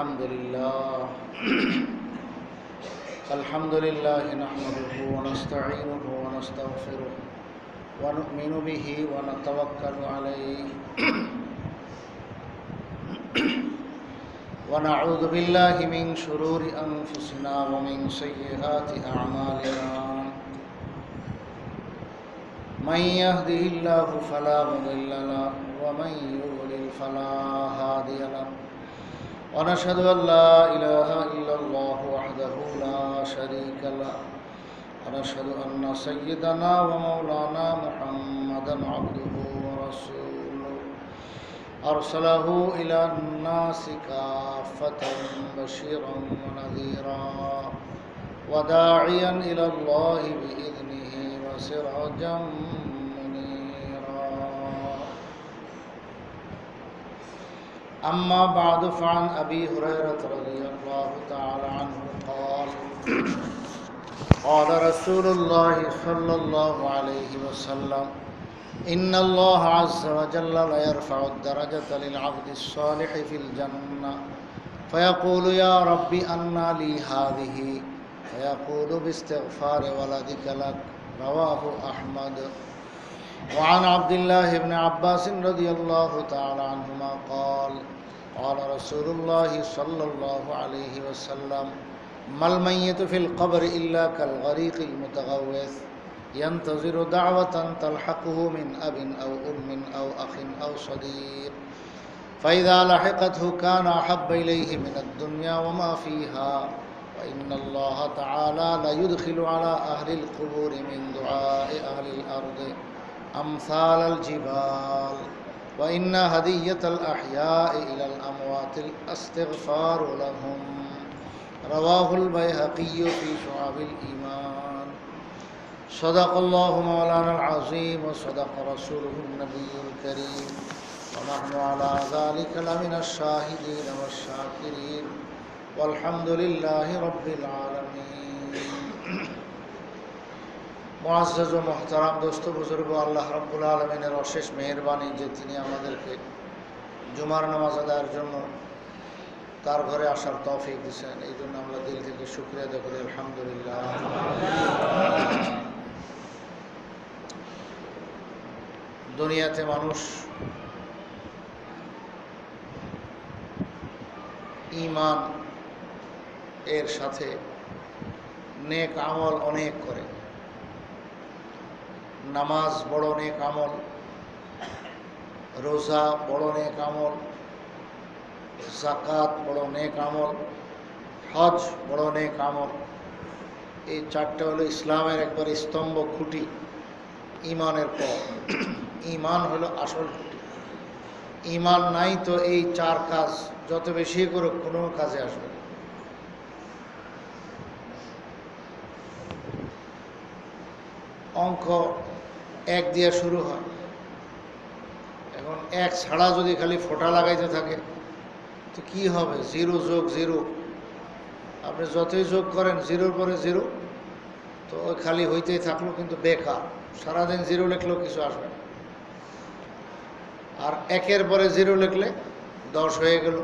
الحمد لله نحمده ونستعينه ونستغفره ونؤمن به ونتوكل عليه ونعوذ بالله من شرور أنفسنا ومن سيئات أعمالنا من يهده الله فلا مضل له ومن يضلل فلا هادي له ونشهد أن لا إله إلا الله وحده لا شريك له ونشهد أن سيدنا ومولانا محمدا عبده ورسوله أرسله إلى الناس كافة بشيرا ونذيرا وداعيا إلى الله بإذنه وسراجا منيرا أما بعد فعن أبي هريرة رضي الله تعالى عنه قال رسول الله صلى الله عليه وسلم إن الله عز وجل لا يرفع الدرجة للعبد الصالح في الجنة فيقول يا رب أنى لي هذه فيقول باستغفار ولدك لك رواه أحمد وعن عبد الله بن عباس رضي الله تعالى عنهما قال قال رسول الله صلى الله عليه وسلم ما الميت في القبر إلا كالغريق المتغوث ينتظر دعوة تلحقه من أب أو أم أو أخ أو صديق فإذا لحقته كان أحب إليه من الدنيا وما فيها وإن الله تعالى لا يدخل على أهل القبور من دعاء أهل الأرض أمثال الجبال وإن هدية الأحياء إلى الأموات الاستغفار لهم رواه البيهقي في شعب الإيمان صدق الله مولانا العظيم وصدق رسوله النبي الكريم ونحن على ذلك لمن الشاهدين والشاكرين والحمد لله رب العالمين মুআজ্জাজ ও মুহতারাম দোস্ত বুজুর্গ, আল্লাহ রাব্বুল আলামিনের অশেষ মেহেরবানি যে তিনি আমাদেরকে জুমার নামাজ আদায়ের জন্য তার ঘরে আসার তৌফিক দিয়েছেন। এই জন্য আমরা দিল থেকে শুকরিয়া আদায় করি, আলহামদুলিল্লাহ। দুনিয়াতে মানুষ ঈমান এর সাথে নেক আমল অনেক করে। নামাজ বড় নেক আমল, রোজা বড় নেক আমল, যাকাত বড় নেক আমল, হজ বড় নেক আমল। এই চারটা হলো ইসলামের একবার স্তম্ভ, খুঁটি। ঈমানের পর ঈমান হলো আসল খুঁটি। ঈমান নাই তো এই চার কাজ যত বেশি করুক কোনো কাজে আসবে না। অঙ্ক এক দিয়ে শুরু হয়, এখন এক ছাড়া যদি খালি ফোঁটা লাগাইতে থাকে তো কি হবে? জিরো যোগ জিরো, আপনি যতই যোগ করেন জিরোর পরে জিরো, তো ওই খালি হইতেই থাকলো, কিন্তু বেকার। সারাদিন জিরো লিখলেও কিছু আসবে না। আর একের পরে জিরো লিখলে 10 হয়ে গেল,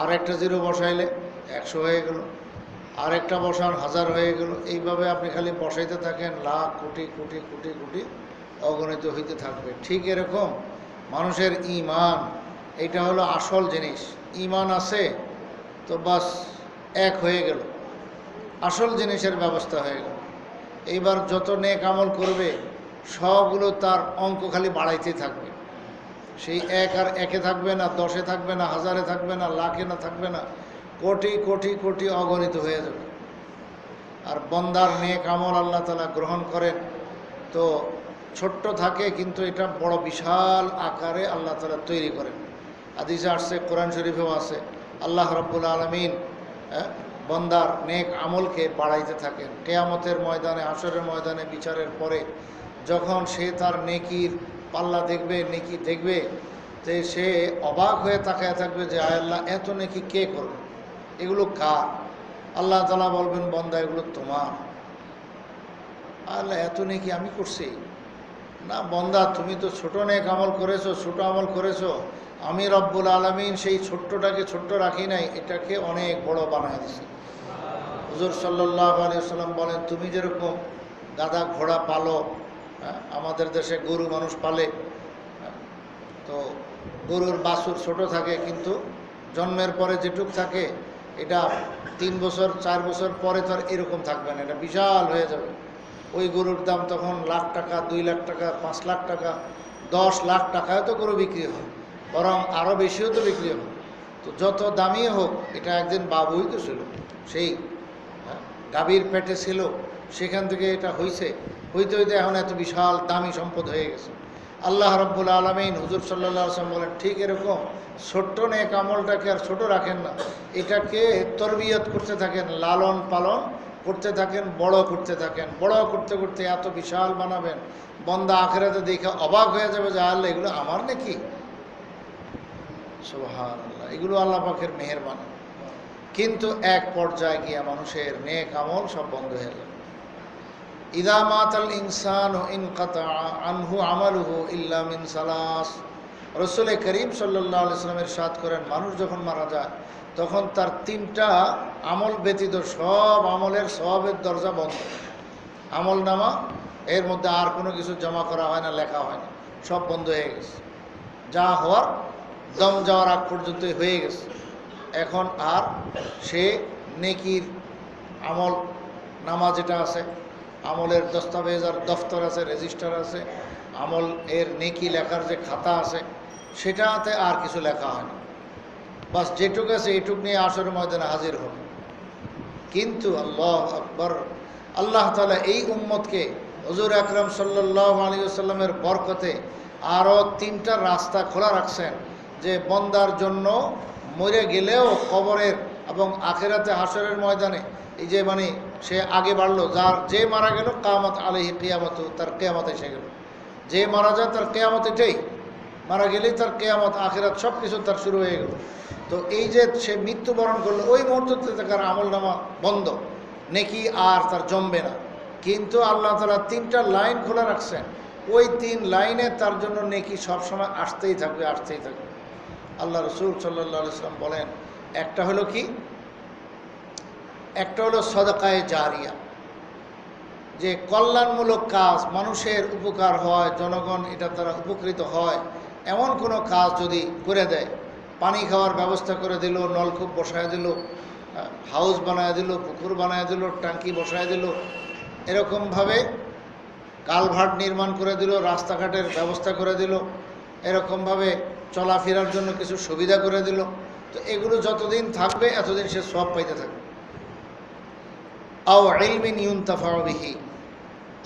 আর একটা জিরো বসাইলে 100 হয়ে গেল, আর একটা বসান 1000 হয়ে গেল। এইভাবে আপনি খালি বসাইতে থাকেন, লাখ কোটি কোটি কোটি কোটি অগণিত হইতে থাকবে। ঠিক এরকম মানুষের ঈমান, এটা হলো আসল জিনিস। ঈমান আছে তো বাস এক হয়ে গেল, আসল জিনিসের ব্যবস্থা হয়ে গেল। এইবার যত নেক আমল করবে সবগুলো তার অঙ্ক খালি বাড়াইতেই থাকবে। সেই এক আর একে থাকবে না, 10-এ থাকবে না, 1000-এ থাকবে না, লাখে না থাকবে না, কোটি কোটি কোটি অগণিত হয়ে যাবে। আর বন্দার নেক আমল আল্লাহ তাআলা গ্রহণ করেন তো ছোট্ট থাকে, কিন্তু এটা বড় বিশাল আকারে আল্লাহ তাআলা তৈরি করেন। হাদিসে আসছে, কোরআন শরীফেও আছে, আল্লাহ রাব্বুল আলামিন বন্দার নেক আমলকে বাড়াইতে থাকেন। কিয়ামতের ময়দানে, হাশরের ময়দানে, বিচারের পরে যখন সে তার নেকির পাল্লা দেখবে, নেকি দেখবে, যে সে অবাক হয়ে তাকায় থাকবে যে আয় আল্লাহ, এত নেকি কে করবে? এগুলো কার? আল্লাহ তাআলা বলবেন, বন্দা এগুলো তোমার। আল্লাহ, এত নেকি আমি করছি? না বন্দা, তুমি তো ছোট নেক আমল করেছো, ছোট আমল করেছো, আমি রব্বুল আলামিন সেই ছোট্টটাকে ছোট্ট রাখি নাই, এটাকে অনেক বড় বানায় দিয়েছে। হুজুর সাল্লাল্লাহু আলাইহি ওয়াসাল্লাম বলেন, তুমি যেরকম গাধা ঘোড়া পালো, আমাদের দেশে গরু মানুষ পালে, তো গরুর বাছুর ছোট থাকে, কিন্তু জন্মের পরে যেটুক থাকে এটা 3 বছর 4 বছর পরে তো আর এরকম থাকবে না, এটা বিশাল হয়ে যাবে। ওই গরুর দাম তখন লাখ টাকা, 2 লাখ টাকা, 5 লাখ টাকা, 10 লাখ টাকায় তো গরু বিক্রি হয়, বরং আরও বেশিও তো বিক্রি হয়। তো যত দামি হোক, এটা একদিন বাবুই তো ছিল, সেই গাভীর পেটে ছিল, সেখান থেকে এটা হইতে হইতে এখন এত বিশাল দামি সম্পদ হয়ে গেছে। আল্লাহ রাব্বুল আলামিন হুজুর সাল্লাল্লাহু আলাইহি ওয়াসাল্লাম বলেন, ঠিক এরকম ছোট্ট নেক আমলটাকে আর ছোট রাখেন না, এটাকে তরবিয়ত করতে থাকেন, লালন পালন করতে থাকেন, বড় করতে থাকেন। বড় করতে করতে এত বিশাল বানাবেন, বন্দা আখিরাতে দেখে অবাক হয়ে যাবে যে আল্লাহ, এগুলো আমার নাকি? সুবহানাল্লাহ, এগুলো আল্লাহ পাকের মেহেরবানি। কিন্তু এক পর্যায়ে গিয়ে মানুষের নেক আমল সব বন্ধ হয়ে যাবে। ইদা মাতাল ইনসানু ইনকাতা আনহু আমালুহু ইল্লা মিন সালাস। রাসূল করিম সাল্লাল্লাহু আলাইহি ওয়াসাল্লাম ইরশাদ করেন, মানুষ যখন মারা যায় তখন তার 3টা আমল ব্যতীত সব আমলের সওয়াবের দরজা বন্ধ। আমল নামা এর মধ্যে আর কোনো কিছু জমা করা হয় না, লেখা হয় না, সব বন্ধ হয়ে গেছে। যা হওয়ার দম যাওয়ার আগ পর্যন্তই হয়ে গেছে। এখন আর সে নেকির আমল নামা যেটা আছে, আমলের দস্তাবেজ আর দফতর আছে, রেজিস্টার আছে, আমল এর নেকি লেখার যে খাতা আছে, সেটাতে আর কিছু লেখা হয় না। বাস যেটুক আছে এইটুক নিয়ে আসরের ময়দানে হাজির হবে। কিন্তু আল্লাহু আকবার, আল্লাহ তাআলা এই উম্মতকে হুজুর আকরাম সাল্লাল্লাহু আলাইহি ওয়াসাল্লামের বরকতে আরও 3টা রাস্তা খোলা রাখছেন, যে বন্দার জন্য মরে গেলেও কবরের এবং আখিরাতে হাসরের ময়দানে এই যে সে আগে বাড়লো, যে মারা গেল কিয়ামত আলাইহি কিয়ামত, তার কিয়ামত এসে গেল। যে মারা যায় তার কিয়ামত এটাই, মারা গেলেই তার কিয়ামত, আখিরাত সব কিছু তার শুরু হয়ে গেল। তো এই যে সে মৃত্যুবরণ করলো, ওই মুহূর্ততে তার আমল নামা বন্ধ, নেকি আর তার জমবে না। কিন্তু আল্লাহ তাআলা 3টা লাইন খোলা রাখছেন, ওই 3 লাইনে তার জন্য নেকি সবসময় আসতেই থাকবে, আসতেই থাকবে। আল্লাহ রাসূল সাল্লাল্লাহু আলাইহি ওয়াসাল্লাম বলেন, একটা হলো কি, একটা হলো সাদাকায়ে জারিয়া, যে কল্যাণমূলক কাজ, মানুষের উপকার হয়, জনগণ এটা তারা উপকৃত হয়, এমন কোনো কাজ যদি করে দেয়, পানি খাওয়ার ব্যবস্থা করে দিল, নলকূপ বসায় দিল, হাউস বানায় দিল, পুকুর বানায় দিল, ট্যাঙ্কি বসায় দিল, এরকমভাবে কালভার্ট নির্মাণ করে দিল, রাস্তাঘাটের ব্যবস্থা করে দিল, এরকমভাবে চলাফেরার জন্য কিছু সুবিধা করে দিল, তো এগুলো যতদিন থাকবে এতদিন সে সওয়াব পাইতে থাকবে। আও ইলমিন ইউনতাফাউ বিহি,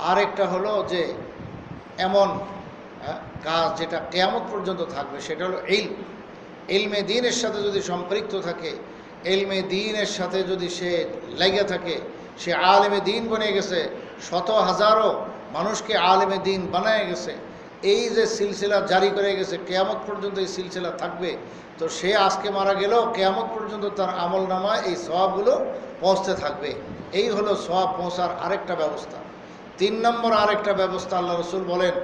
আরেকটা হলো যে এমন কাজ যেটা কিয়ামত পর্যন্ত থাকবে, সেটা হলো ইলমে দ্বীনের সাথে যদি সম্পৃক্ত থাকে, ইলমে দ্বীনের সাথে যদি সে লেগে থাকে, সে আলেমে দ্বীন বনে গেছে, শত হাজারো মানুষকে আলেমে দ্বীন বানায় গেছে, এই যে সিলসিলা জারি করে গেছে, কিয়ামত পর্যন্ত এই সিলসিলা থাকবে। তো সে আজকে মারা গেলেও কিয়ামত পর্যন্ত তার আমল নামায় এই সওয়াবগুলো পৌঁছতে থাকবে। এই হলো সওয়াব পৌঁছার আরেকটা ব্যবস্থা। 3 নম্বর আরেকটা ব্যবস্থা, আল্লাহ রাসূল বলেন,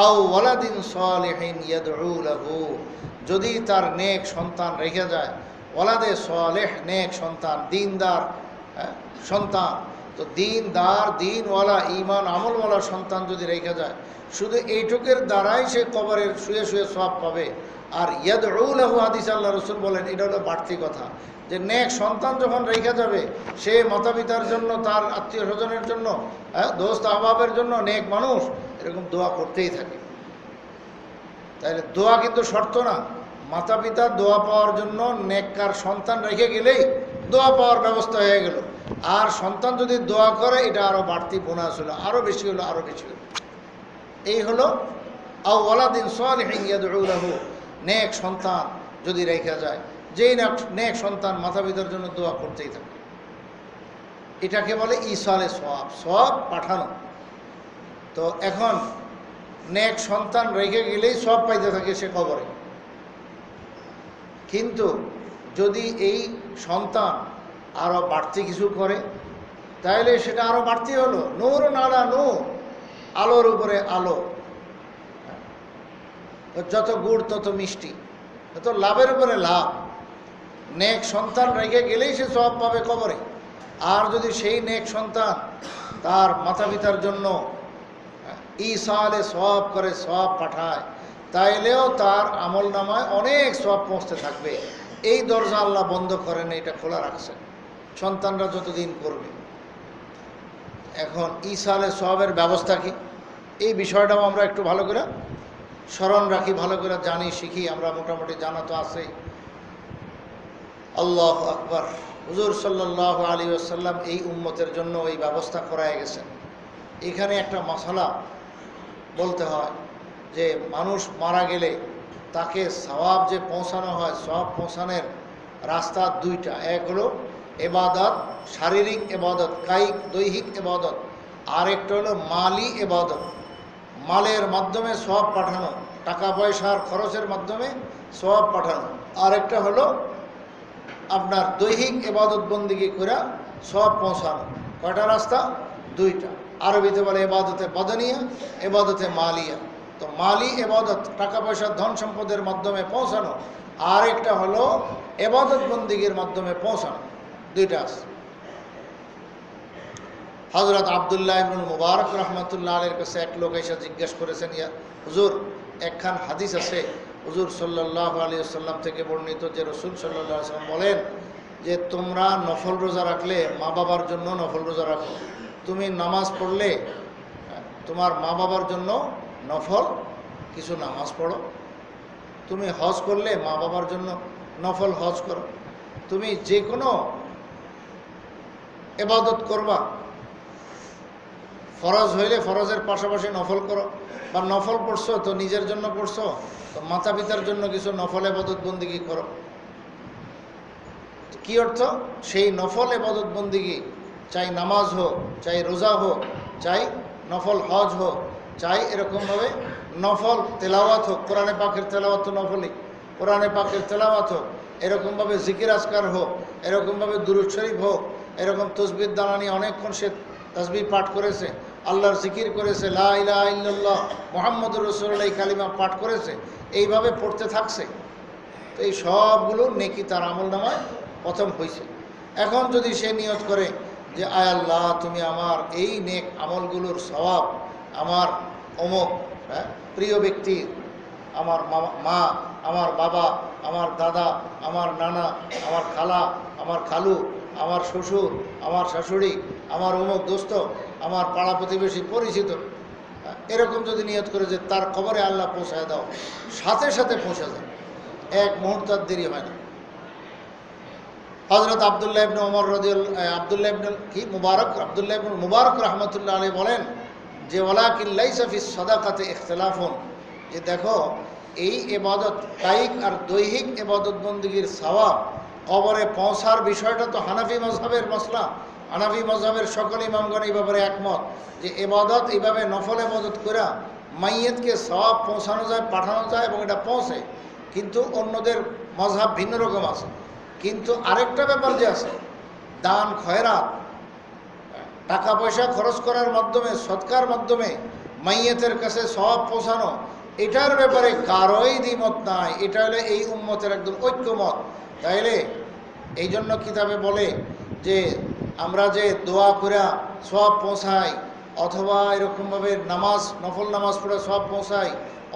আও ওয়ালাদিন সালিহিন ইয়াদউ লাহু, যদি তার নেক সন্তান রেখে যায়, ওয়ালাদে সালেহ, নেক সন্তান, দিনদার সন্তান, তো দিনদার, দিনওয়ালা, ঈমান আমলওয়ালা সন্তান যদি রেখে যায়, শুধু এইটুকের দ্বারাই সে কবরের শুয়ে শুয়ে সওয়াব পাবে। আর ইয়াদউ লাহু, হাদিস আল্লাহ রাসূল বলেন, এটা হলো বাড়তি কথা, যে নেক সন্তান যখন রেখে যাবে, সে মাতা পিতার জন্য, তার আত্মীয় স্বজনের জন্য, দোস্ত আহবাবের জন্য, নেক মানুষ এরকম দোয়া করতেই থাকে। তাহলে দোয়া কিন্তু শর্ত না, মাতা পিতার দোয়া পাওয়ার জন্য নেককার সন্তান রেখে গেলেই দোয়া পাওয়ার ব্যবস্থা হয়ে গেল। আর সন্তান যদি দোয়া করে, এটা আরও বাড়তি বোনাস হলো, আরও বেশি হলো, আরও বেশি হলো। এই হলো আও ওয়ালাদিন সালিহিন ইয়াদউ লাহু, নেক সন্তান যদি রেখে যায়, যেই নেক সন্তান মাতা পিতার জন্য দোয়া করতেই থাকে, এটাকে বলে ইসালে সওয়াব, সওয়াব পাঠানো। তো এখন নেক সন্তান রেখে গেলেই সওয়াব পাইতে থাকে সে কবরে। কিন্তু যদি এই সন্তান আরও বাড়তি কিছু করে, তাহলে সেটা আরও বাড়তি হলো, নূর নালা নূর, আলোর উপরে আলো, যত গুড় তত মিষ্টি। তো লাভের উপরে লাভ। নেক সন্তান রেখে গেলেই সে সওয়াব পাবে কবরে। আর যদি সেই নেক সন্তান তার মাতা পিতার জন্য ঈসালে সওয়াব করে, সওয়াব পাঠায়, তাইলেও তার আমল নামায় অনেক সওয়াব পৌঁছতে থাকবে। এই দরজা আল্লাহ বন্ধ করেন, এটা খোলা রাখছেন সন্তানরা যতদিন করবে। এখন ঈসালে সওয়াবের ব্যবস্থা কি, এই বিষয়টাও আমরা একটু ভালো করে স্মরণ রাখি, ভালো করে জানি, শিখি। আমরা মোটামুটি জানা তো আছেই। আল্লাহু আকবার। হুজুর সাল্লাল্লাহু আলাইহি ওয়াসাল্লাম এই উম্মতের জন্য এই ব্যবস্থা করায় গেছেন। এখানে একটা মাসালা বলতে হয় যে মানুষ মারা গেলে তাকে সওয়াব যে পৌঁছানো হয়, সওয়াব পৌঁছানোর রাস্তা দুইটা। এক হলো ইবাদত, শারীরিক ইবাদত, কায়িক দৈহিক ইবাদত। আর একটা হলো মালি ইবাদত, মালের মাধ্যমে সওয়াব পাঠানো, টাকা পয়সার খরচের মাধ্যমে সওয়াব পাঠানো। আর একটা হলো আপনার দৈহিক ইবাদত বন্দিগি করে সওয়াব পৌঁছানো। কয়টা রাস্তা? দুইটা। আরবিতে বলে ইবাদতে বদনিয়া, ইবাদতে মালিয়া। তো মালি ইবাদত, টাকা পয়সা ধন সম্পদের মাধ্যমে পৌঁছানো, আর একটা হলো ইবাদত বন্দিগির মাধ্যমে পৌঁছানো। দুইটা আছে। হযরত আব্দুল্লাহ ইবনে মুবারক রাহমাতুল্লাহ আলাইহির কাছে এক লোক এসে জিজ্ঞেস করেছেন, ইয়া হুজুর, একখান হাদিস আছে হুজুর সাল্লাল্লাহু আলাইহি ওয়াসাল্লাম থেকে বর্ণিত, যে রাসূল সাল্লাল্লাহু আলাইহি ওয়াসাল্লাম বলেন যে তোমরা নফল রোজা রাখলে মা বাবার জন্য নফল রোজা রাখো। তুমি নামাজ পড়লে তোমার মা বাবার জন্য নফল কিছু নামাজ পড়ো। তুমি হজ করলে মা বাবার জন্য নফল হজ করো। তুমি যে কোনো ইবাদত করবা, ফরজ হইলে ফরজের পাশাপাশি নফল করো, বা নফল পড়ছো তো নিজের জন্য পড়ছো, তো মাতা পিতার জন্য কিছু নফল ইবাদত বন্দিগি করো। কি অর্থ? সেই নফল ইবাদত বন্দিগি, চাই নামাজ হোক, চাই রোজা হোক, চাই নফল হজ হোক, চাই এরকমভাবে নফল তেলাওয়াত হোক, কোরআনে পাকের তেলাওয়াত তো নফলই, কোরআনে পাকের তেলাওয়াত হোক, এরকমভাবে জিকির আজকার হোক, এরকমভাবে দুরূদ শরীফ হোক, এরকম তসবিহ দালানি অনেকক্ষণ সে তাসবিহ পাঠ করেছে, আল্লাহর জিকির করেছে, লা ইলাহা ইল্লাল্লাহ মুহাম্মাদুর রাসূলুল্লাহ কালিমা পাঠ করেছে, এইভাবে পড়তে থাকছে। তো এই সবগুলো নেকি তার আমল নামায় প্রথম হয়েছে। এখন যদি সে নিয়ত করে যে আয় আল্লাহ, তুমি আমার এই নেক আমলগুলোর সওয়াব আমার অমুক প্রিয় ব্যক্তি, আমার মা, আমার বাবা, আমার দাদা, আমার নানা, আমার খালা, আমার খালু, আমার শ্বশুর, আমার শাশুড়ি, আমার অমুক দোস্ত, আমার পাড়া প্রতিবেশী পরিচিত, এরকম যদি নিয়ত করে যে তার কবরে আল্লাহ পৌঁছায় দাও, সাথে সাথে পৌঁছে যায়, এক মুহূর্ত দেরি হয় না। হযরত আব্দুল্লাহ ইবনে ওমর আব্দুল্লাহ ইবনে মুবারক রাহমাতুল্লাহ আলাইহি বলেন যে ওয়ালাকিন লাইসা ফিস সাদাকাতি ইখতিলাফুন, যে দেখো এই ইবাদত কায়িক আর দৈহিক ইবাদত বন্দেগীর সওয়াব কবরে পৌঁছার বিষয়টা তো হানাফি মাযহাবের মাসলা। হানাফি মাযহাবের সকল ইমামগণ এই ব্যাপারে একমত যে ইবাদত এইভাবে নফল ইবাদত করে মাইয়িতকে সওয়াব পৌঁছানো যায়, পাঠানো যায়, এবং এটা পৌঁছে। কিন্তু অন্যদের মাযহাব ভিন্ন রকম আছে। কিন্তু আরেকটা ব্যাপার যে আছে, দান খয়রাত, টাকা পয়সা খরচ করার মাধ্যমে, সদকার মাধ্যমে মাইয়িতের কাছে সওয়াব পৌঁছানো, এটার ব্যাপারে কারোই দ্বিমত নাই। এটা হলো এই উম্মতের একদম ঐক্যমত। তাইলে এই জন্য কিতাবে বলে যে আমরা যে দোয়া করে সওয়াব পৌঁছাই, অথবা এরকমভাবে নামাজ, নফল নামাজ পড়ে সওয়াব পৌঁছাই,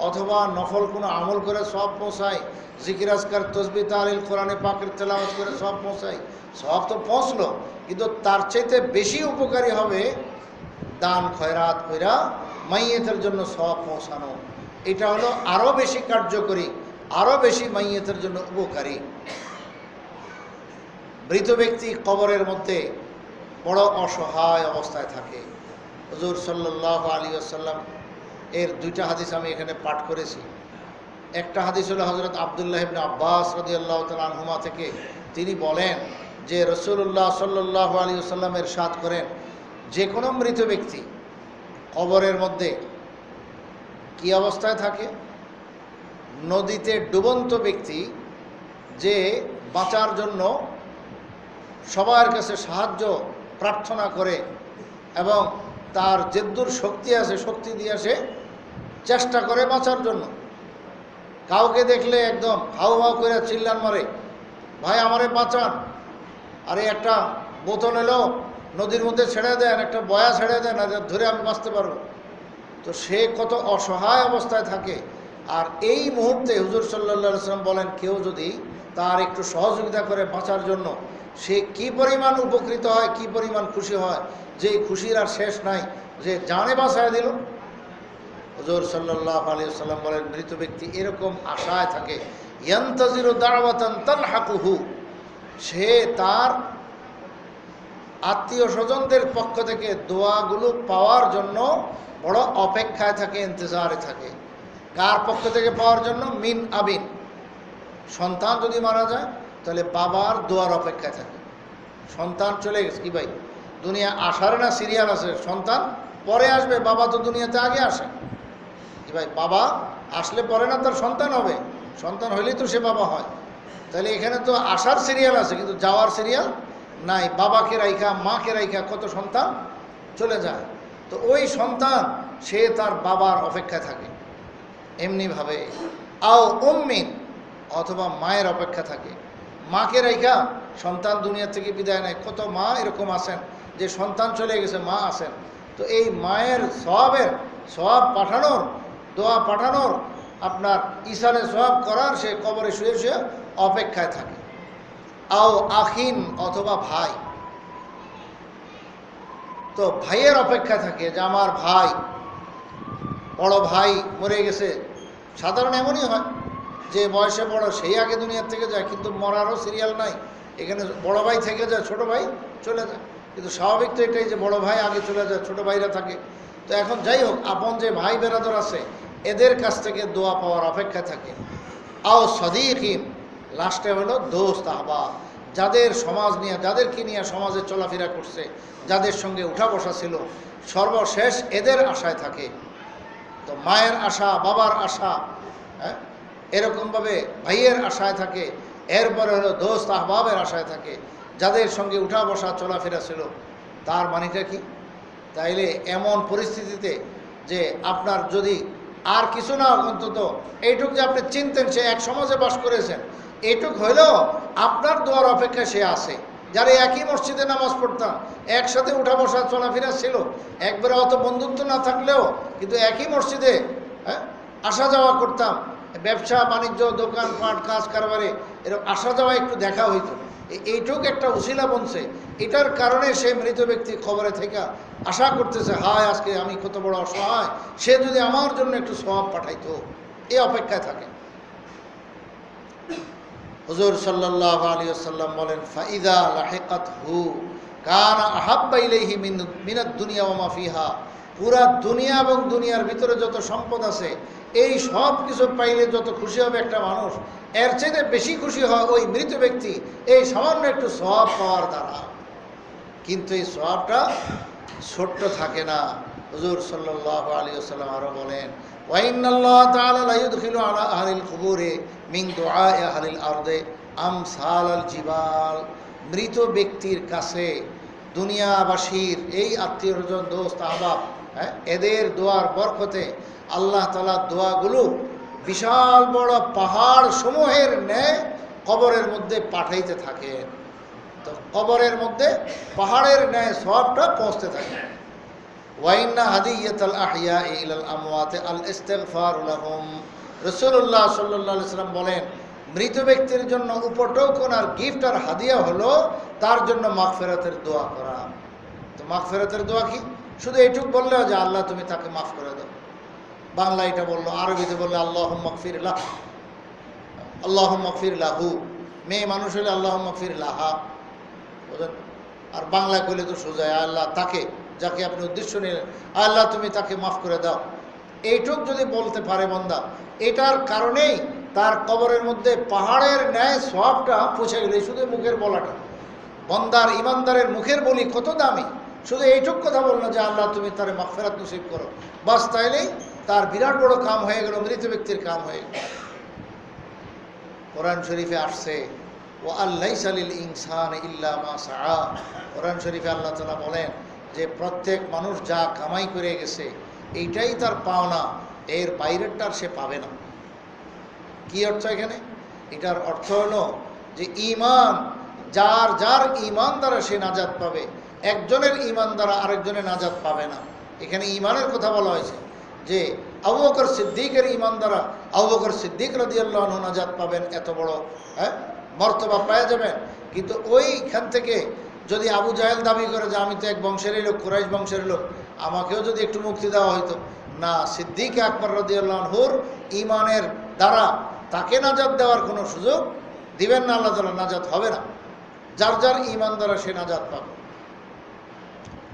অথবা নফল কোনো আমল করে সওয়াব পৌঁছাই, জিকির আজকার তসবিহ তাহলিল কোরআনে পাকের তেলাওয়াত করে সওয়াব পৌঁছাই, সওয়াব তো পৌঁছলো, কিন্তু তার চাইতে বেশি উপকারী হবে দান খয়রাত কইরা মাইয়িতের জন্য সওয়াব পৌঁছানো। এটা হলো আরও বেশি কার্যকরী, আরও বেশি মাইয়িতের জন্য উপকারী। মৃত ব্যক্তি কবরের মধ্যে বড় অসহায় অবস্থায় থাকে। হুজুর সাল্লাল্লাহু আলাইহি ওয়াসাল্লাম এর দুইটা হাদিস আমি এখানে পাঠ করেছি। একটা হাদিস হলো হযরত আব্দুল্লাহ ইবনে আব্বাস রাদিয়াল্লাহু তাআলা আনহুমা থেকে। তিনি বলেন যে রাসূলুল্লাহ সাল্লাল্লাহু আলাইহি ওয়াসাল্লাম ইরশাদ করেন, যে কোনো মৃত ব্যক্তি কবরের মধ্যে কি অবস্থায় থাকে? নদীতে ডুবন্ত ব্যক্তি যে বাঁচার জন্য সবার কাছে সাহায্য প্রার্থনা করে এবং তার যেদ্দুর শক্তি আছে শক্তি দিয়ে সে চেষ্টা করে বাঁচার জন্য। কাউকে দেখলে একদম হাউ হাউ করে চিল্লান মারে, ভাই আমারে বাঁচান, আরে একটা বোতল এলো নদীর মধ্যে ছেড়ে দেন, একটা বয়া ছেড়ে দেন, আর ধরে আমি বাঁচতে পারবো। তো সে কত অসহায় অবস্থায় থাকে। আর এই মুহূর্তে হুজুর সাল্লাল্লাহু আলাইহি ওয়াসাল্লাম বলেন, কেউ যদি তার একটু সহযোগিতা করে বাঁচার জন্য, সে কি পরিমাণ উপকৃত হয়, কি পরিমাণ খুশি হয়, যে খুশির আর শেষ নাই, যে জানে বাঁচায় দিল। হুজুর সাল্লাল্লাহু আলাইহি ওয়াসাল্লাম বলেন, মৃত ব্যক্তি এরকম আশায় থাকে, ইয়ান্তাজিরু দাওয়াতান তালহাকুহু, সে তার আত্মীয় স্বজনদের পক্ষ থেকে দোয়াগুলো পাওয়ার জন্য বড় অপেক্ষায় থাকে, ইন্তজারে থাকে। কার পক্ষ থেকে পাওয়ার জন্য? মিন আবিন, সন্তান যদি মারা যায় তাহলে বাবার দোয়ার অপেক্ষায় থাকে। সন্তান চলে গেছে, কি ভাই দুনিয়া আসার না সিরিয়াল আছে, সন্তান পরে আসবে, বাবা তো দুনিয়াতে আগে আসে। কি ভাই, বাবা আসলে পরে না তার সন্তান হবে, সন্তান হইলেই তো সে বাবা হয়। তাহলে এখানে তো আসার সিরিয়াল আছে কিন্তু যাওয়ার সিরিয়াল নাই। বাবাকে রাইখা মাকে রাইখা কত সন্তান চলে যায়। তো ওই সন্তান সে তার বাবার অপেক্ষায় থাকে। এমনিভাবে আও উম্মিন, অথবা মায়ের অপেক্ষা থাকে। মাকে রাইখা সন্তান দুনিয়া থেকে বিদায় নেয়। কত মা এরকম আছেন যে সন্তান চলে গেছে, মা আছেন। তো এই মায়ের সওয়াব পাঠানোর, দোয়া পাঠানোর, আপনার ইসালে সওয়াব করার সে কবরে শুয়ে শুয়ে অপেক্ষায় থাকে। আও আখিন, অথবা ভাই, তো ভাইয়ের অপেক্ষায় থাকে যে আমার ভাই, বড় ভাই মরে গেছে। সাধারণ এমনই হয় যে বয়সে বড় সেই আগে দুনিয়ার থেকে যায়, কিন্তু মরারও সিরিয়াল নাই। এখানে বড় ভাই থেকে যায়, ছোট ভাই চলে যায়। কিন্তু স্বাভাবিক তো এটাই যে বড় ভাই আগে চলে যায়, ছোট ভাইরা থাকে। তো এখন যাই হোক, আপন যে ভাই বেরাদর আছে এদের কাছ থেকে দোয়া পাওয়ার অপেক্ষায় থাকে। আও সদীকিন, লাস্টে হলো দোস্ত আহবাব, যাদের সমাজ নিয়ে, যাদেরকে নিয়ে সমাজে চলাফেরা করছে, যাদের সঙ্গে উঠা বসা ছিল, সর্বশেষ এদের আশায় থাকে। তো মায়ের আশা, বাবার আশা, হ্যাঁ, এরকমভাবে ভাইয়ের আশায় থাকে। এরপরে হলো দোস্ত আহবাবের আশায় থাকে, যাদের সঙ্গে উঠা বসা চলাফেরা ছিল। তার মানেটা কি? তাইলে এমন পরিস্থিতিতে যে আপনার যদি আর কিছু না, অন্তত এইটুক যে আপনি চিনতেন সে এক সমাজে বাস করেছেন, এইটুক হইলেও আপনার দোয়ার অপেক্ষায় সে আছে। যারা একই মসজিদে নামাজ পড়তাম, একসাথে উঠা বসা চলাফেরা ছিল, একবারে অত বন্ধুত্ব না থাকলেও কিন্তু একই মসজিদে আসা যাওয়া করতাম, ব্যবসা বাণিজ্য, দোকানপাট, কাজ কারবারে এরকম আসা যাওয়া একটু দেখা হইতো, এইটুক একটা উসিলা বনছে। এটার কারণে সে মৃত ব্যক্তি খবরে থেকে আশা করতেছে, হায় আজকে আমি কত বড় অসহায়, সে যদি আমার জন্য একটু সওয়াব পাঠাইতো, এই অপেক্ষায় থাকে। হুজুর সাল্লাল্লাহু আলাইহি ওয়াসাল্লাম বলেন, ফাইদা লাহিকাতহু কানা আহাব্বা ইলাইহি মিনাদ দুনিয়া ওয়া মা ফিহা, পুরা দুনিয়া এবং দুনিয়ার ভিতরে যত সম্পদ আছে এই সব কিছু পাইলে যত খুশি হবে একটা মানুষ, এর চাইতে বেশি খুশি হয় ওই মৃত ব্যক্তি এই সামান্য একটু সওয়াব পাওয়ার দ্বারা। কিন্তু এই সওয়াবটা ছোট্ট থাকে না। হুজুর সাল্লাল্লাহু আলাইহি ওয়াসাল্লাম আরো বলেন, ওয়া ইন্নাল্লাহা তাআলা লা ইউদখিলু আলা আহলিল কুবুরি মিন দুআই আহলিল আরদি আমসালাল জিবাল, মৃত ব্যক্তির কাছে দুনিয়াবাসীর এই আত্মীয়স্বজন, দোস্ত আহবাব, এদের দোয়ার বরকতে আল্লাহ তাআলা দোয়াগুলো বিশাল বড় পাহাড় সমূহের ন্যায় কবরের মধ্যে পাঠাইতে থাকেন। তো কবরের মধ্যে পাহাড়ের ন্যায় সওয়াবটা পৌঁছতে থাকে। ওয়াইন্না হাদিয়াতাল আহইয়া ইলাল আমওয়াত আল ইস্তিগফার লাহুম, রাসূলুল্লাহ সাল্লাল্লাহু আলাইহি ওয়াসাল্লাম বলেন, মৃত ব্যক্তির জন্য উপটোকন আর গিফট আর হাদিয়া হলো তার জন্য মাগফিরাতের দোয়া করা। তো মাগফিরাতের দোয়া কি? শুধু এইটুক বললেও যে আল্লাহ তুমি তাকে মাফ করে দাও, বাংলা এটা বললো, আরবিতে বললে আল্লাহুম্মা গফির লাহ, আল্লাহুম্মা গফির লাহু, মেয়ে মানুষ হলে আল্লাহুম্মা গফির লাহা, বুঝলেন? আর বাংলা কইলে তো সোজা, আল্লাহ তাকে, যাকে আপনি উদ্দেশ্য নিলেন, আল্লাহ তুমি তাকে মাফ করে দাও। এইটুক যদি বলতে পারে বান্দা, এটার কারণেই তার কবরের মধ্যে পাহাড়ের ন্যায় সওয়াবটা পৌঁছে গেল। শুধু মুখের বলাটা, বান্দার ইমানদারের মুখের বলি কত দামি, শুধু এইটুক কথা বল না যে আল্লাহ তুমি তার মাগফিরাত নসিব করো, বাস তাইলেই তার বিরাট বড় কাম হয়ে গেল, মৃত ব্যক্তির কাম হয়ে গেল। কোরআন শরীফে আসছে, ও আল্লাইসা লিল ইনসানি ইল্লা মা সাআ, কোরআন শরীফে আল্লাহ তাআলা বলেন যে প্রত্যেক মানুষ যা কামাই করে গেছে এইটাই তার পাওনা, এর বাইরেরটা সে পাবে না। কি অর্থ এখানে? এটার অর্থ হলো যে ঈমান, যার যার ঈমান দ্বারা সে নাজাত পাবে, একজনের ঈমান দ্বারা আরেকজনের নাজাত পাবে না। এখানে ঈমানের কথা বলা হয়েছে যে আবু বকর সিদ্দিকের ঈমান দ্বারা আবু বকর সিদ্দিক রাদিয়াল্লাহু আনহু নাজাত পাবেন, এত বড় মর্তবা পেয়ে যাবেন। কিন্তু ওইখান থেকে যদি আবু জাহেল দাবি করে যে আমি তো এক বংশেরই লোক, কুরাইশ বংশের লোক, আমাকেও যদি একটু মুক্তি দেওয়া হইতো, না, সিদ্দিক আকবর রাদিয়াল্লাহু আনহুর ঈমানের দ্বারা তাকে নাজাত দেওয়ার কোনো সুযোগ দিবেন না আল্লাহ তাআলা, নাজাত হবে না। যার যার ঈমান দ্বারা সে নাজাত পাবে।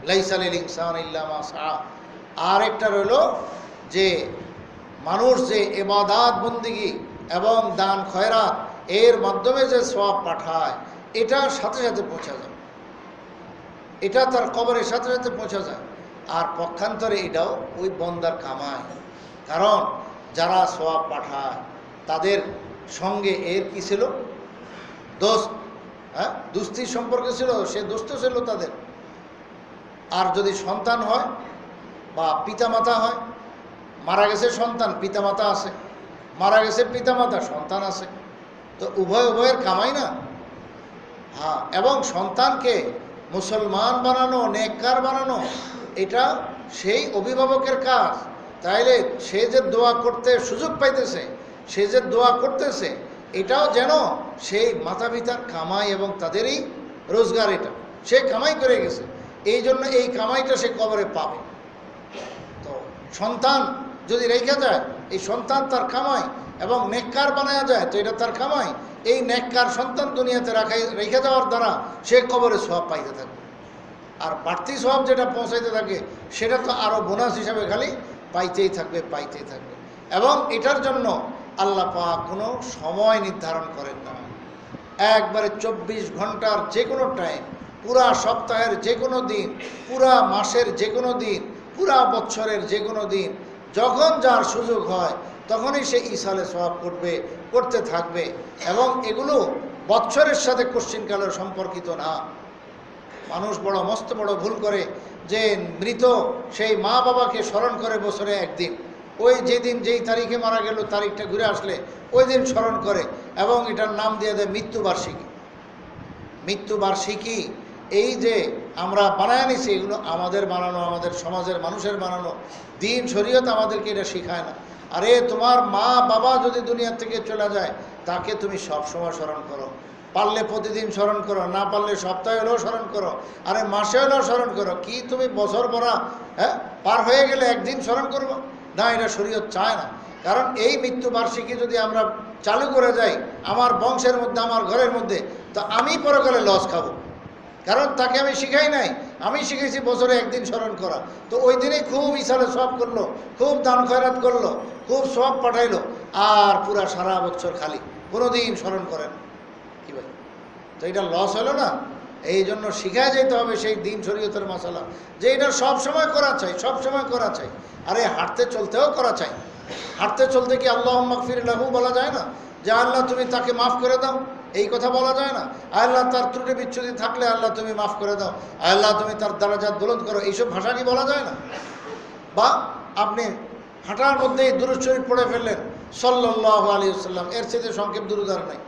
লাইসা লিল ইনসানি ইল্লা মা সা। আর একটা রইল যে মানুষ যে ইবাদত বন্দেগী এবং দান খয়রাত এর মাধ্যমে যে সওয়াব পাঠায়, এটা সাথে সাথে পৌঁছা যায়, এটা তার কবরের সাথে সাথে পৌঁছা যায়। আর পক্ষান্তরে এটাও ওই বন্দার কামায়। কারণ যারা সওয়াব পাঠায় তাদের সঙ্গে এর কি ছিল? দোস্ত, দুস্তির সম্পর্ক ছিল, সে দোস্ত ছিল তাদের। আর যদি সন্তান হয় বা পিতামাতা হয়, মারা গেছে সন্তান, পিতামাতা আছে, মারা গেছে পিতামাতা, সন্তান আছে, তো উভয়ের কামাই না। হ্যাঁ, এবং সন্তানকে মুসলমান বানানো, নেককার বানানো, এটা সেই অভিভাবকের কাজ। তাইলে সে যে দোয়া করতে সুযোগ পাইতেছে, সে যে দোয়া করতেছে, এটাও যেন সেই মাতা পিতার কামাই এবং তাদেরই রোজগার, এটা সে কামাই করে গেছে, এই জন্য এই কামাইটা সে কবরে পাবে। তো সন্তান যদি রেখে যায়, এই সন্তান তার কামাই, এবং নেককার বানায়া যায় তো এটা তার কামাই। এই নেককার সন্তান দুনিয়াতে রেখে যাওয়ার দ্বারা সে কবরে সওয়াব পাইতে থাকবে। আর বাড়তি সওয়াব যেটা পৌঁছাইতে থাকে সেটা তো আরও বোনাস হিসাবে খালি পাইতেই থাকবে, পাইতেই থাকবে। এবং এটার জন্য আল্লাহ পাক কোনো সময় নির্ধারণ করেন না। একবারে 24 ঘন্টার যে কোনো টাইম, পুরা সপ্তাহের যে কোনো দিন, পুরা মাসের যে কোনো দিন, পুরা বছরের যে কোনো দিন, যখন যার সুযোগ হয় তখনই সে ইসালে সওয়াব করতে থাকবে। এবং এগুলো বছরের সাথে কোশ্চিনকালের সম্পর্কিত না। মানুষ বড় মস্ত বড় ভুল করে যে মৃত সেই মা বাবাকে স্মরণ করে বছরে একদিন, ওই যেদিন যেই তারিখে মারা গেল তারিখটা ঘুরে আসলে ওই দিন স্মরণ করে, এবং এটার নাম দিয়ে দেয় মৃত্যুবার্ষিকী। মৃত্যুবার্ষিকী এই যে আমরা বানায় নিছি, এগুলো আমাদের বানানো, আমাদের সমাজের মানুষের বানানো। দিন শরীয়ত আমাদেরকে এটা শেখায় না। আরে তোমার মা বাবা যদি দুনিয়া থেকে চলে যায়, তাকে তুমি সব সময় স্মরণ করো, পারলে প্রতিদিন স্মরণ করো, না পারলে সপ্তাহে হলেও স্মরণ করো, আরে মাসে হলেও স্মরণ করো। কি তুমি বছর ভরা পার হয়ে গেলে একদিন স্মরণ করবো না? এটা শরীয়ত চায় না। কারণ এই মৃত্যুবার্ষিকী যদি আমরা চালু করে যাই আমার বংশের মধ্যে, আমার ঘরের মধ্যে, তো আমি পরকালে লস খাবো। কারণ তাকে আমি শিখাই নাই, আমি শিখেছি বছরে একদিন স্মরণ করা। তো ওই দিনে খুব ইসালে সওয়াব করলো, খুব দান খয়রাত করলো, খুব সওয়াব পাঠাইলো, আর পুরা সারা বছর খালি, কোনোদিন স্মরণ করেন কি ভাই? তো এটা লস হলো না? এই জন্য শিখায় যেতে হবে সেই দিন শরীয়তের মশালা, যে এটা সব সময় করা চাই, সব সময় করা চাই। আরে হাঁটতে চলতেও করা চাই। হাঁটতে চলতে কি আল্লাহুম্মা গফির লাহু বলা যায় না? যে আল্লাহ তুমি তাকে মাফ করে দাও, এই কথা বলা যায় না? আল্লাহ তার ত্রুটি বিচ্ছুতি থাকলে আল্লাহ তুমি মাফ করে দাও, আল্লাহ তুমি তার দারাজাত বুলন্দ করো, এইসব ভাষা কি বলা যায় না? বা আপনি হাঁটার মধ্যেই দুরূদ শরীফ পড়ে ফেললেন সাল্লাল্লাহু আলাইহি ওয়াসাল্লাম, এর চেয়ে সংক্ষেপ দুরূদ আর নাই।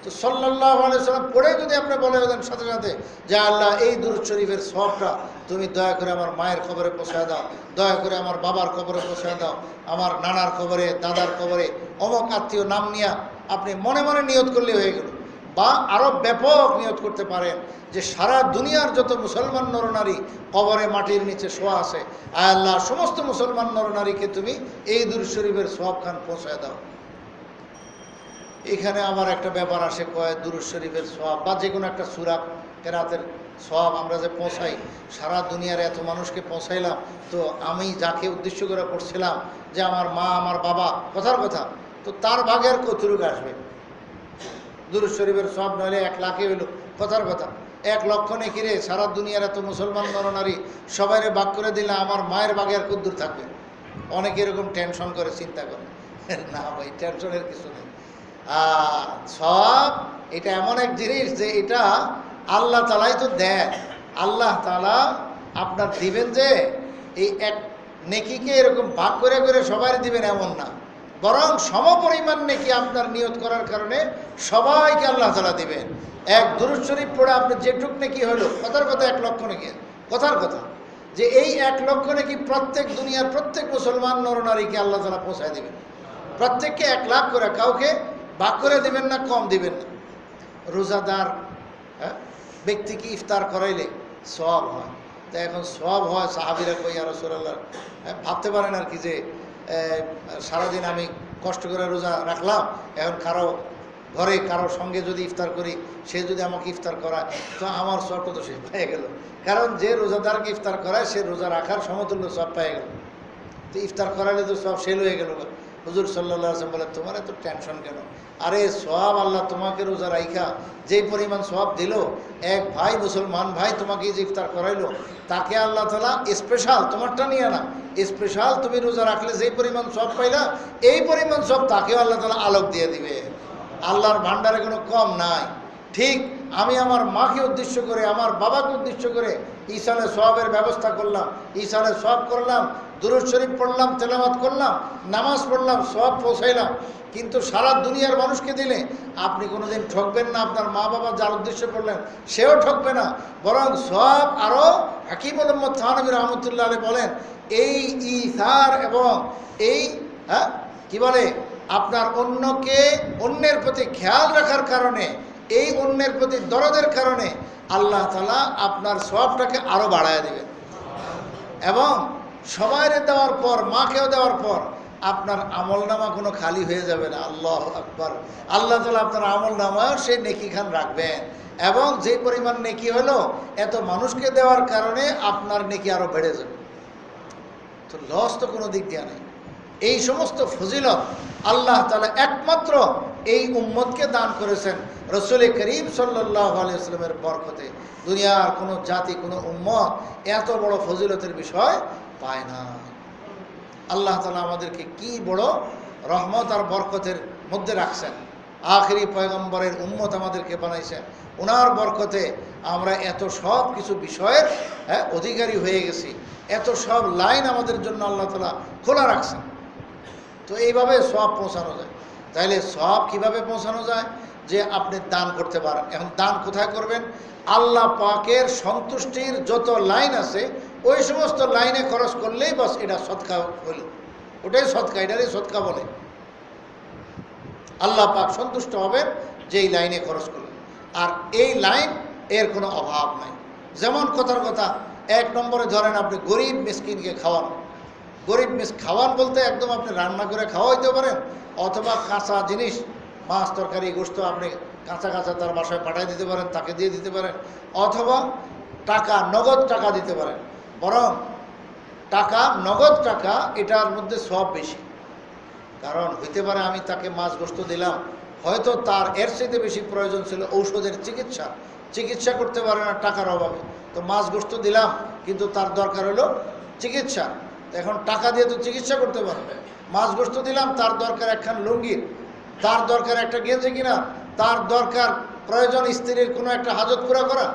তো সাল্লাল্লাহু আলাইহি ওয়াসাল্লাম পড়ে যদি আপনি বলে দেন সাথে সাথে যে আল্লাহ এই দুরূদ শরীফের সওয়াবটা তুমি দয়া করে আমার মায়ের কবরে পৌঁছায় দাও, দয়া করে আমার বাবার কবরে পৌঁছায় দাও, আমার নানার কবরে, দাদার কবরে, অমক আত্মীয় নাম নিয়ে আপনি মনে মনে নিয়ত করলে হয়ে গেল। বা আরও ব্যাপক নিয়ত করতে পারেন যে সারা দুনিয়ার যত মুসলমান নরনারী কবরে মাটির নিচে শোয়া আছে, আয় আল্লাহ সমস্ত মুসলমান নরনারীকে তুমি এই দুরূদ শরীফের সওয়াব খান পৌঁছায় দাও। এখানে আমার একটা ব্যাপার আসে, কয় দুরূদ শরীফের সওয়াব বা যে কোনো একটা সূরা কেরাতের সওয়াব আমরা যে পৌঁছাই, সারা দুনিয়ার এত মানুষকে পৌঁছাইলাম, তো আমি যাকে উদ্দেশ্য করে পড়ছিলাম যে আমার মা, আমার বাবা, কথার কথা, তো তার ভাগের কতটুকু আসবে? দুরূদ শরীফের সওয়াব নইলে 1 লাখে হইল, কথার কথা। 1 লক্ষ নেকি রে, সারা দুনিয়ার এত মুসলমান নরনারী সবাইরে ভাগ করে দিলে আমার মায়ের ভাগের কদ্দুর থাকবে? অনেকে এরকম টেনশন করে, চিন্তা করে। না ভাই, টেনশনের কিছু নেই। সওয়াব এটা এমন এক জিনিস যে এটা আল্লাহ তাআলাই তো দেন। আল্লাহ তাআলা আপনার দিবেন যে এই এক নেকিকে এরকম ভাগ করে করে সবাই দিবেন এমন না, বরং সমপরিমাণ নেকি আপনার নিয়ত করার কারণে সবাইকে আল্লাহ তাআলা দিবেন। এক দুরূদ শরীফ পড়ে আপনার যেটুক নেকি হলো, কথার কথা 1 লক্ষ নেকি, কথার কথা যে এই 1 লক্ষ নেকি প্রত্যেক দুনিয়ার প্রত্যেক মুসলমান নরনারীকে আল্লাহ তাআলা পৌঁছায় দিবেন। প্রত্যেককে 1 লাখ করে, কাউকে ভাগ করে দিবেন না, কম দিবেন না। রোজাদার ব্যক্তিকে ইফতার করাইলে সওয়াব হয়। তা এখন সওয়াব হয়, সাহাবীরা কই ইয়া রাসূলুল্লাহ, ভাবতে পারেন আর কি যে সারাদিন আমি কষ্ট করে রোজা রাখলাম, এখন কারো ঘরে কারো সঙ্গে যদি ইফতার করি, সে যদি আমাকে ইফতার করায় তো আমার সওয়াবটা তো সে পেয়ে গেল। কারণ যে রোজাদারকে ইফতার করায় সে রোজা রাখার সমতুল্য সওয়াব পেয়ে গেল। তো ইফতার করালে তো সব সেল হয়ে গেল। হুজুর সাল্লাল্লাহু আলাইহি ওয়াসাল্লাম বলে, তোমার এত টেনশন কেন? আরে সওয়াব আল্লাহ তোমাকে রোজা রাইখা যেই পরিমাণ সওয়াব দিল, এক ভাই মুসলমান ভাই তোমাকে যে ইফতার করাইলো, তাকে আল্লাহ তাআলা স্পেশাল, তোমারটা নিয়ে না, স্পেশাল তুমি রোজা রাখলে যেই পরিমাণ সওয়াব পাইলা, এই পরিমাণ সওয়াব তাকেও আল্লাহ তাআলা আলোক দিয়ে দিবে। আল্লাহর ভান্ডারে কোনো কম নাই। ঠিক আমি আমার মাকে উদ্দেশ্য করে, আমার বাবাকে উদ্দেশ্য করে ঈসালে সওয়াবের ব্যবস্থা করলাম, ঈসালে সওয়াব করলাম, দুরূদ শরীফ পড়লাম, তেলাওয়াত করলাম, নামাজ পড়লাম, সওয়াব পৌঁছাইলাম। কিন্তু সারা দুনিয়ার মানুষকে দিলে আপনি কোনোদিন ঠকবেন না। আপনার মা বাবা যার উদ্দেশ্যে করলেন সেও ঠকবে না, বরং সওয়াব আরও। হাকিমুল উম্মত থানভী রহমতুল্লাহ আলাইহি বলেন, এই ইসার এবং এই কি বলে আপনার অন্যের প্রতি খেয়াল রাখার কারণে, এই অন্যের প্রতি দরদের কারণে আল্লাহ তাআলা আপনার সওয়াবটাকে আরও বাড়ায় দেবেন। এবং সবাইরে দেওয়ার পর, মাকেও দেওয়ার পর আপনার আমলনামা কোনো খালি হয়ে যাবে না। আল্লাহু আকবার। আল্লাহ তাআলা আপনার আমলনামায় সেই নেকি খান রাখবেন, এবং যে পরিমাণ নেকি হলো এত মানুষকে দেওয়ার কারণে আপনার নেকি আরও বেড়ে যাবে। তো লস তো কোনো দিক দিয়ে নেই। এই সমস্ত ফজিলত আল্লাহ তাআলা একমাত্র এই উম্মতকে দান করেছেন রাসূল করিম সাল্লাল্লাহু আলাইহি ওয়াসাল্লামের বরকতে। দুনিয়ার কোনো জাতি, কোনো উম্মত এত বড় ফজিলতের বিষয় পায় না। আল্লাহ তাআলা আমাদেরকে কি বড় রহমত আর বরকতের মধ্যে রাখছেন। আখেরি পয়গম্বরের উম্মত আমাদেরকে বানাইছেন, ওনার বরকতে আমরা এত সব কিছু বিষয়ের অধিকারী হয়ে গেছি। এত সব লাইন আমাদের জন্য আল্লাহ তাআলা খোলা রাখছেন। তো এইভাবে সওয়াব পৌঁছানো যায়। তাইলে সওয়াব কিভাবে পৌঁছানো যায়? যে আপনি দান করতে পারেন। এখন দান কোথায় করবেন? আল্লাহ পাকের সন্তুষ্টির যত লাইন আছে ওই সমস্ত লাইনে খরচ করলেই বাস এটা সদকা হইল। ওটাই সদকা, এটারই সদকা বলে। আল্লাহ পাক সন্তুষ্ট হবেন যেই লাইনে খরচ করলেন। আর এই লাইন এর কোনো অভাব নাই। যেমন কথার কথা, 1 নম্বরে ধরেন আপনি গরিব মিসকিনকে খাওয়ান। গরিব খাওয়ান বলতে একদম আপনি রান্না করে খাওয়াইতে পারেন, অথবা কাঁচা জিনিস, মাছ তরকারি গোশত আপনি কাঁচা কাঁচা তার বাসায় পাঠিয়ে দিতে পারেন, তাকে দিয়ে দিতে পারেন, অথবা টাকা, নগদ টাকা দিতে পারেন। বরং টাকা, নগদ টাকা, এটার মধ্যে সওয়াব বেশি। কারণ হইতে পারে আমি তাকে মাছ গোশত দিলাম, হয়তো তার এর চাইতে বেশি প্রয়োজন ছিল ঔষধের, চিকিৎসা করতে পারে না টাকার অভাবে, তো মাছ গোশত দিলাম, কিন্তু তার দরকার হলো চিকিৎসা। এখন টাকা দিয়ে তো চিকিৎসা করতে পারবে। মাছ গোশত দিলাম, তার দরকার একখান লুঙ্গির, তার দরকার একটা গেঞ্জি কিনা, তার দরকার প্রয়োজন স্ত্রীর কোনো একটা হাজত পুরা করা।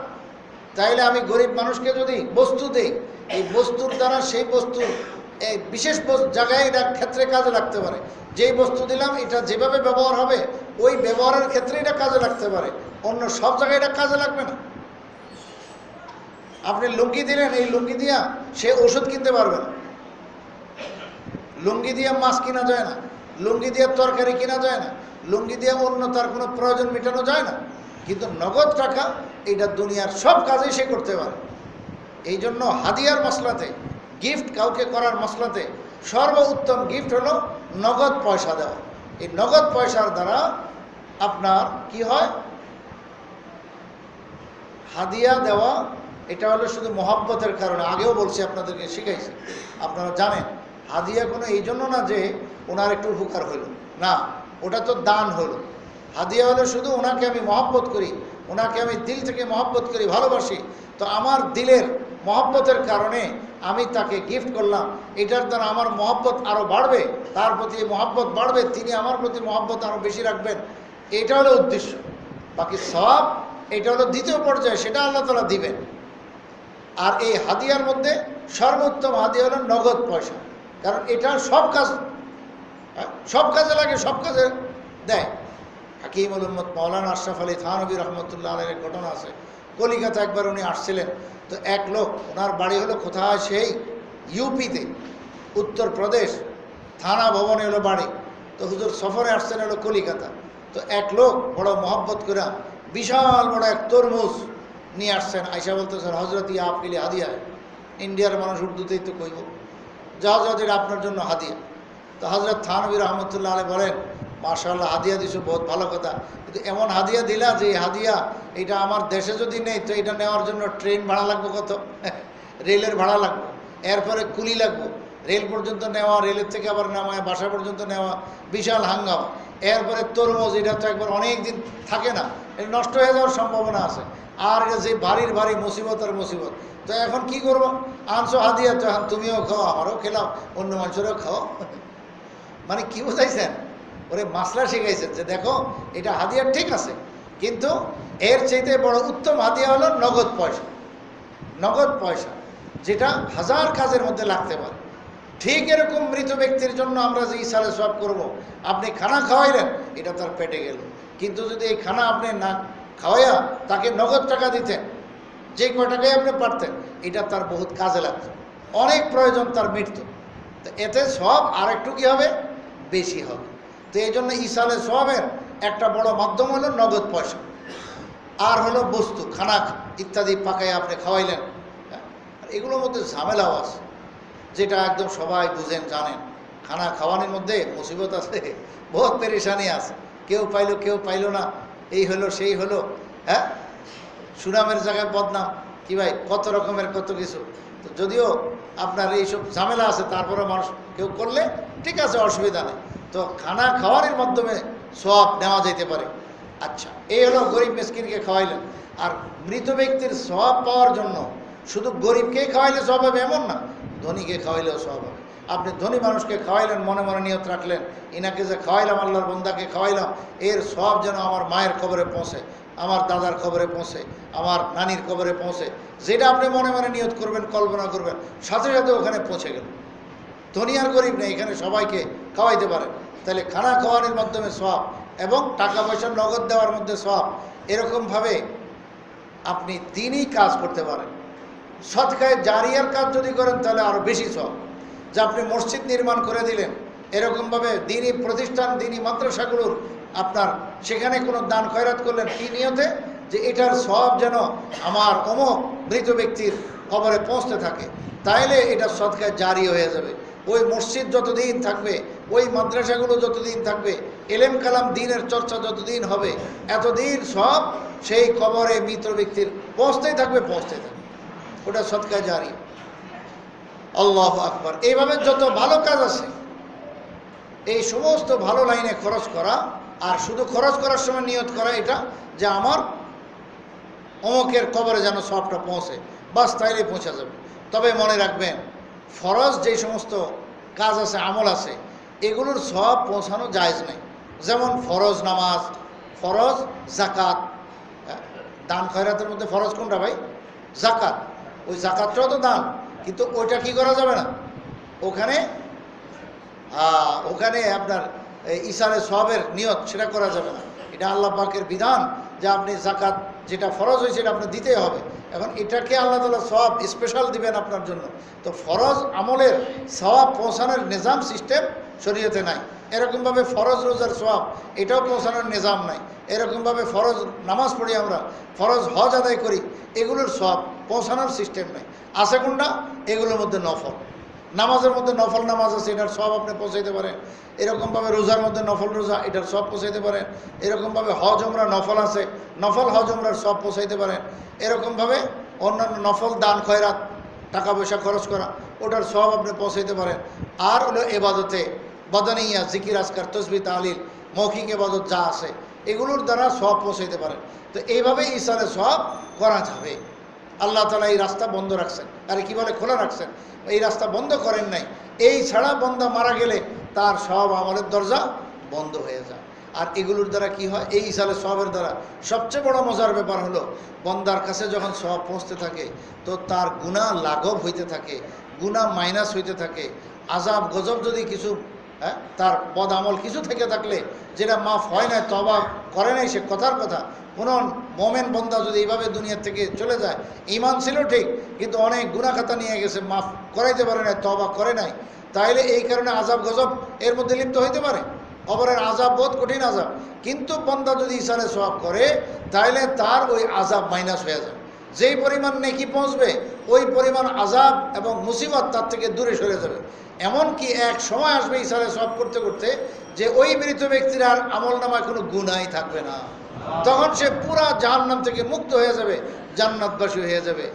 তাইলে আমি গরিব মানুষকে যদি বস্তু দেই, এই বস্তুর দ্বারা সেই বস্তু এই বিশেষ জায়গায় এটা ক্ষেত্রে কাজে লাগতে পারে। যেই বস্তু দিলাম এটা যেভাবে ব্যবহার হবে ওই ব্যবহারের ক্ষেত্রে এটা কাজে লাগতে পারে, অন্য সব জায়গায় এটা কাজে লাগবে না। আপনি লুঙ্গি দিলেন, এই লুঙ্গি দিয়া সে ওষুধ কিনতে পারবে না, লুঙ্গি দিয়ে মাছ কিনা যায় না, লুঙ্গি দিয়ে তরকারি কিনা যায় না, লুঙ্গি দিয়ে অন্য তার কোনো প্রয়োজন মেটানো যায় না। কিন্তু নগদ টাকা এটা দুনিয়ার সব কাজেই সে করতে পারে। এই জন্য হাদিয়ার মসলাতে, গিফট কাউকে করার মসলাতে সর্বোত্তম গিফট হলো নগদ পয়সা দেওয়া। এই নগদ পয়সার দ্বারা আপনার কি হয়? হাদিয়া দেওয়া এটা হলো শুধু মহব্বতের কারণে। আগেও বলছি, আপনাদেরকে শিখাইছি, আপনারা জানেন। হাদিয়া কোনো এই জন্য না যে ওনার একটু উপকার হইল, না, ওটা তো দান হলো। হাদিয়া হলো শুধু ওনাকে আমি মহব্বত করি, ওনাকে আমি দিল থেকে মহব্বত করি, ভালোবাসি, তো আমার দিলের মহব্বতের কারণে আমি তাকে গিফট করলাম। এটার দ্বারা আমার মহব্বত আরও বাড়বে, তার প্রতি মহব্বত বাড়বে, তিনি আমার প্রতি মহব্বত আরও বেশি রাখবেন। এটা হলো উদ্দেশ্য। বাকি সওয়াব এটা হলো দ্বিতীয় পর্যায়ে, সেটা আল্লাহ তাআলা দিবেন। আর এই হাদিয়ার মধ্যে সর্বোত্তম হাদিয়া হলো নগদ পয়সা, কারণ এটা সব কাজ সব কাজে লাগে, সব কাজে দেয়। হাকিমুল উম্মত মাওলানা আশরাফ আলী থানভী রহমতুল্লাহ আলাইহির ঘটনা আছে। কলিকাতা একবার উনি আসছিলেন, তো এক লোক, ওনার বাড়ি হলো কোথায়, সেই ইউপিতে, উত্তরপ্রদেশ, থানা ভবনে হলো বাড়ি। তো হুজুর সফরে আসছেন হলো কলিকাতা। তো এক লোক বড় মহব্বত করে বিশাল বড় এক তরমুজ নিয়ে আসছেন। আইসা বলতেছেন, হজরত ইয়া আপকে লিয়ে হাদিয়া। ইন্ডিয়ার মানুষ উর্দুতেই তো কইব, যা হজরত এটা আপনার জন্য হাদিয়া। তো হজরত থানভী রহমতুল্লাহ আলাইহি বলেন, মাশাআল্লাহ, হাদিয়া দিছো, বহুত ভালো কথা, কিন্তু এমন হাদিয়া দিলা যে হাদিয়া এটা আমার দেশে যদি নেই তো এটা নেওয়ার জন্য ট্রেন ভাড়া লাগবে কত, রেলের ভাড়া লাগবে, এরপরে কুলি লাগবে, রেল পর্যন্ত নেওয়া, রেলের থেকে আবার নামায় বাসা পর্যন্ত নেওয়া, বিশাল হাঙ্গামা। এরপরে তরমুজ, এটা তো একবার অনেক দিন থাকে না, এটা নষ্ট হয়ে যাওয়ার সম্ভাবনা আছে। আর এটা যে ভারীর ভারী মুসিবত আর মুসিবত। তো এখন কি করবো, আনছো হাদিয়া, তো এখন তুমিও খাও, আমারও খেলাও, অন্য মানুষেরও খাও। মানে কি বোঝাইছেন, ওরে মাসলা শিখাইছেন যে দেখো এটা হাদিয়া ঠিক আছে, কিন্তু এর চাইতে বড় উত্তম হাদিয়া হলো নগদ পয়সা। নগদ পয়সা যেটা হাজার কাজের মধ্যে লাগতে পারে। ঠিক এরকম মৃত ব্যক্তির জন্য আমরা যে ইসালে সওয়াব করব, আপনি খানা খাওয়াইলেন, এটা তার পেটে গেল, কিন্তু যদি এই খানা আপনি না খাওয়াইয়া তাকে নগদ টাকা দিতেন, যে কয় টাকায় আপনি পারতেন, এটা তার বহুত কাজে লাগতো, অনেক প্রয়োজন তার মৃত্যু। তো এতে সব আর একটু কী হবে, বেশি হবে। তো এই জন্য ইসালে সওয়াবের একটা বড় মাধ্যম হলো নগদ পয়সা। আর হলো বস্তু, খানা ইত্যাদি পাকায় আপনি খাওয়াইলেন। আর এগুলোর মধ্যে ঝামেলাও আছে, যেটা একদম সবাই বুঝেন, জানেন। খানা খাওয়ানোর মধ্যে মুসিবত আছে, বহুত পেরেশানি আছে, কেউ পাইলো কেউ পাইলো না, এই হলো সেই হলো, হ্যাঁ, সুনামের জায়গায় বদনাম, কি ভাই, কত রকমের কত কিছু। তো যদিও আপনার এইসব ঝামেলা আছে, তারপরে মানুষ কেউ করলে ঠিক আছে, অসুবিধা নেই। তো খানা খাওয়ানোর মাধ্যমে সওয়াব নেওয়া যেতে পারে। আচ্ছা, এই হলো গরিব মিসকিনকে খাওয়াইলেন। আর মৃত ব্যক্তির সওয়াব পাওয়ার জন্য শুধু গরিবকেই খাওয়াইলে সওয়াব হবে এমন না, ধনীকে খাওয়াইলেও সওয়াব হবে। আপনি ধনী মানুষকে খাওয়াইলেন, মনে মনে নিয়ত রাখলেন, ইনাকে যে খাওয়াইলাম, আল্লাহর বন্দাকে খাওয়াইলাম, এর সওয়াব যেন আমার মায়ের কবরে পৌঁছে, আমার দাদার কবরে পৌঁছে, আমার নানির কবরে পৌঁছে। যেটা আপনি মনে মনে নিয়ত করবেন, কল্পনা করবেন, সাথে সাথে ওখানে পৌঁছে গেল। ধনী আর গরিব নেই, এখানে সবাইকে খাওয়াইতে পারেন। তাহলে খানা খাওয়ানোর মাধ্যমে সওয়াব এবং টাকা পয়সা নগদ দেওয়ার মধ্যে সওয়াব। এরকমভাবে আপনি দিনই কাজ করতে পারেন। সদকায়ে জারিয়ার কাজ যদি করেন তাহলে আরও বেশি সওয়াব। যে আপনি মসজিদ নির্মাণ করে দিলেন, এরকমভাবে দিনই প্রতিষ্ঠান, দিনই মাদ্রাসাগুলোর আপনার সেখানে কোনো দান খয়রাত করলেন, কি নিয়তে, যে এটার সওয়াব যেন আমার অমুক মৃত ব্যক্তির কবরে পৌঁছতে থাকে, তাইলে এটা সদকায়ে জারি হয়ে যাবে। ওই মসজিদ যতদিন থাকবে, ওই মাদ্রাসাগুলো যতদিন থাকবে, এলেম কালাম দিনের চর্চা যতদিন হবে, এতদিন সব সেই কবরে মৃত ব্যক্তির পৌঁছতেই থাকবে, পৌঁছতেই থাকবে। ওটা সদকায়ে জারি। আল্লাহু আকবার। এইভাবে যত ভালো কাজ আছে, এই সমস্ত ভালো লাইনে খরচ করা, আর শুধু খরচ করার সময় নিয়ত করা এটা যে আমার অমুকের কবরে যেন সবটা পৌঁছে, বাস তাইলে পৌঁছা যাবে। তবে মনে রাখবেন, ফরজ যে সমস্ত কাজ আছে, আমল আছে, এগুলোর সব পৌঁছানো জায়েজ নেই। যেমন ফরজ নামাজ, ফরজ জাকাত। দান খয়রাতের মধ্যে ফরজ কোনটা ভাই? জাকাত। ওই জাকাতটাও তো দান, কিন্তু ওইটা কি করা যাবে না, ওখানে ওখানে আপনার ইসারে সওয়াবের নিয়ত সেটা করা যাবে না। এটা আল্লাহ পাকের বিধান যে আপনি জাকাত যেটা ফরজ হয়েছে এটা আপনার দিতে হবে। এখন এটাকে আল্লাহ তাআলা সওয়াব স্পেশাল দিবেন আপনার জন্য। তো ফরজ আমলের সওয়াব পৌঁছানোর নিজাম সিস্টেম শরীয়তে নাই। এরকমভাবে ফরজ রোজার সওয়াব এটাও পৌঁছানোর নিজাম নাই। এরকমভাবে ফরজ নামাজ পড়ি আমরা, ফরজ হজ আদায় করি, এগুলোর সওয়াব পৌঁছানোর সিস্টেম নেই। আছে কোনটা? এগুলোর মধ্যে নফল। নামাজের মধ্যে নফল নামাজ আছে, এটার সব আপনি পৌঁছাইতে পারেন। এরকমভাবে রোজার মধ্যে নফল রোজা, এটার সব পৌঁছাইতে পারেন। এরকমভাবে হজ ওমরা নফল আছে, নফল হজ ওমরার সব পৌঁছাইতে পারেন। এরকমভাবে অন্যান্য নফল দান খয়রাত, টাকা পয়সা খরচ করা, ওটার সব আপনি পৌঁছাইতে পারেন। আর হলো এবাদতে বদনিয়া, জিকির আজকার, তসবিহ তাহলিল, মৌখিক এবাদত যা আছে, এগুলোর দ্বারা সব পৌঁছাইতে পারেন। তো এইভাবেই ইসালে সব করা যাবে। আল্লাহ তাআলা এই রাস্তা বন্ধ রাখছেন, আরে কি বলে খোলা রাখছেন, এই রাস্তা বন্ধ করেন নাই। এই ছাড়া বন্দা মারা গেলে তার সব আমলের দরজা বন্ধ হয়ে যায়। আর এগুলোর দ্বারা কি হয়, এই ইসালে সওয়াবের দ্বারা সবচেয়ে বড় মজার ব্যাপার হলো, বন্দার কাছে যখন সওয়াব পৌঁছতে থাকে তো তার গুনাহ লাঘব হইতে থাকে, গুনাহ মাইনাস হইতে থাকে। আযাব গজব যদি কিছু হ্যাঁ, তার বদ আমল কিছু থেকে থাকলে যেটা মাফ হয় না, তওবা করে নাই, সে কথার কথা। কোনো মোমেন বন্দা যদি এইভাবে দুনিয়ার থেকে চলে যায়, ঈমান ছিল ঠিক কিন্তু অনেক গুনাহ খাতা নিয়ে গেছে, মাফ করাইতে পারে না, তওবা করে নাই, তাইলে এই কারণে আযাব গজব এর মধ্যে লিপ্ত হইতে পারে। কবরের আযাব বহুত কঠিন আযাব, কিন্তু বন্দা যদি ইসালে সওয়াব করে তাইলে তার ওই আযাব মাইনাস হয়ে যায়। যেই পরিমাণ নেকি পৌঁছবে ওই পরিমাণ আযাব এবং মুসিবত তার থেকে দূরে সরে যাবে। এমনকি এক সময় আসবে ইসালে সওয়াব করতে করতে যে ওই মৃত ব্যক্তির আর আমল নামায় কোনো গুনাহই থাকবে না, তখন সে পুরা জাহান্নাম থেকে মুক্ত হয়ে যাবে, জান্নাতবাসী হয়ে যাবে।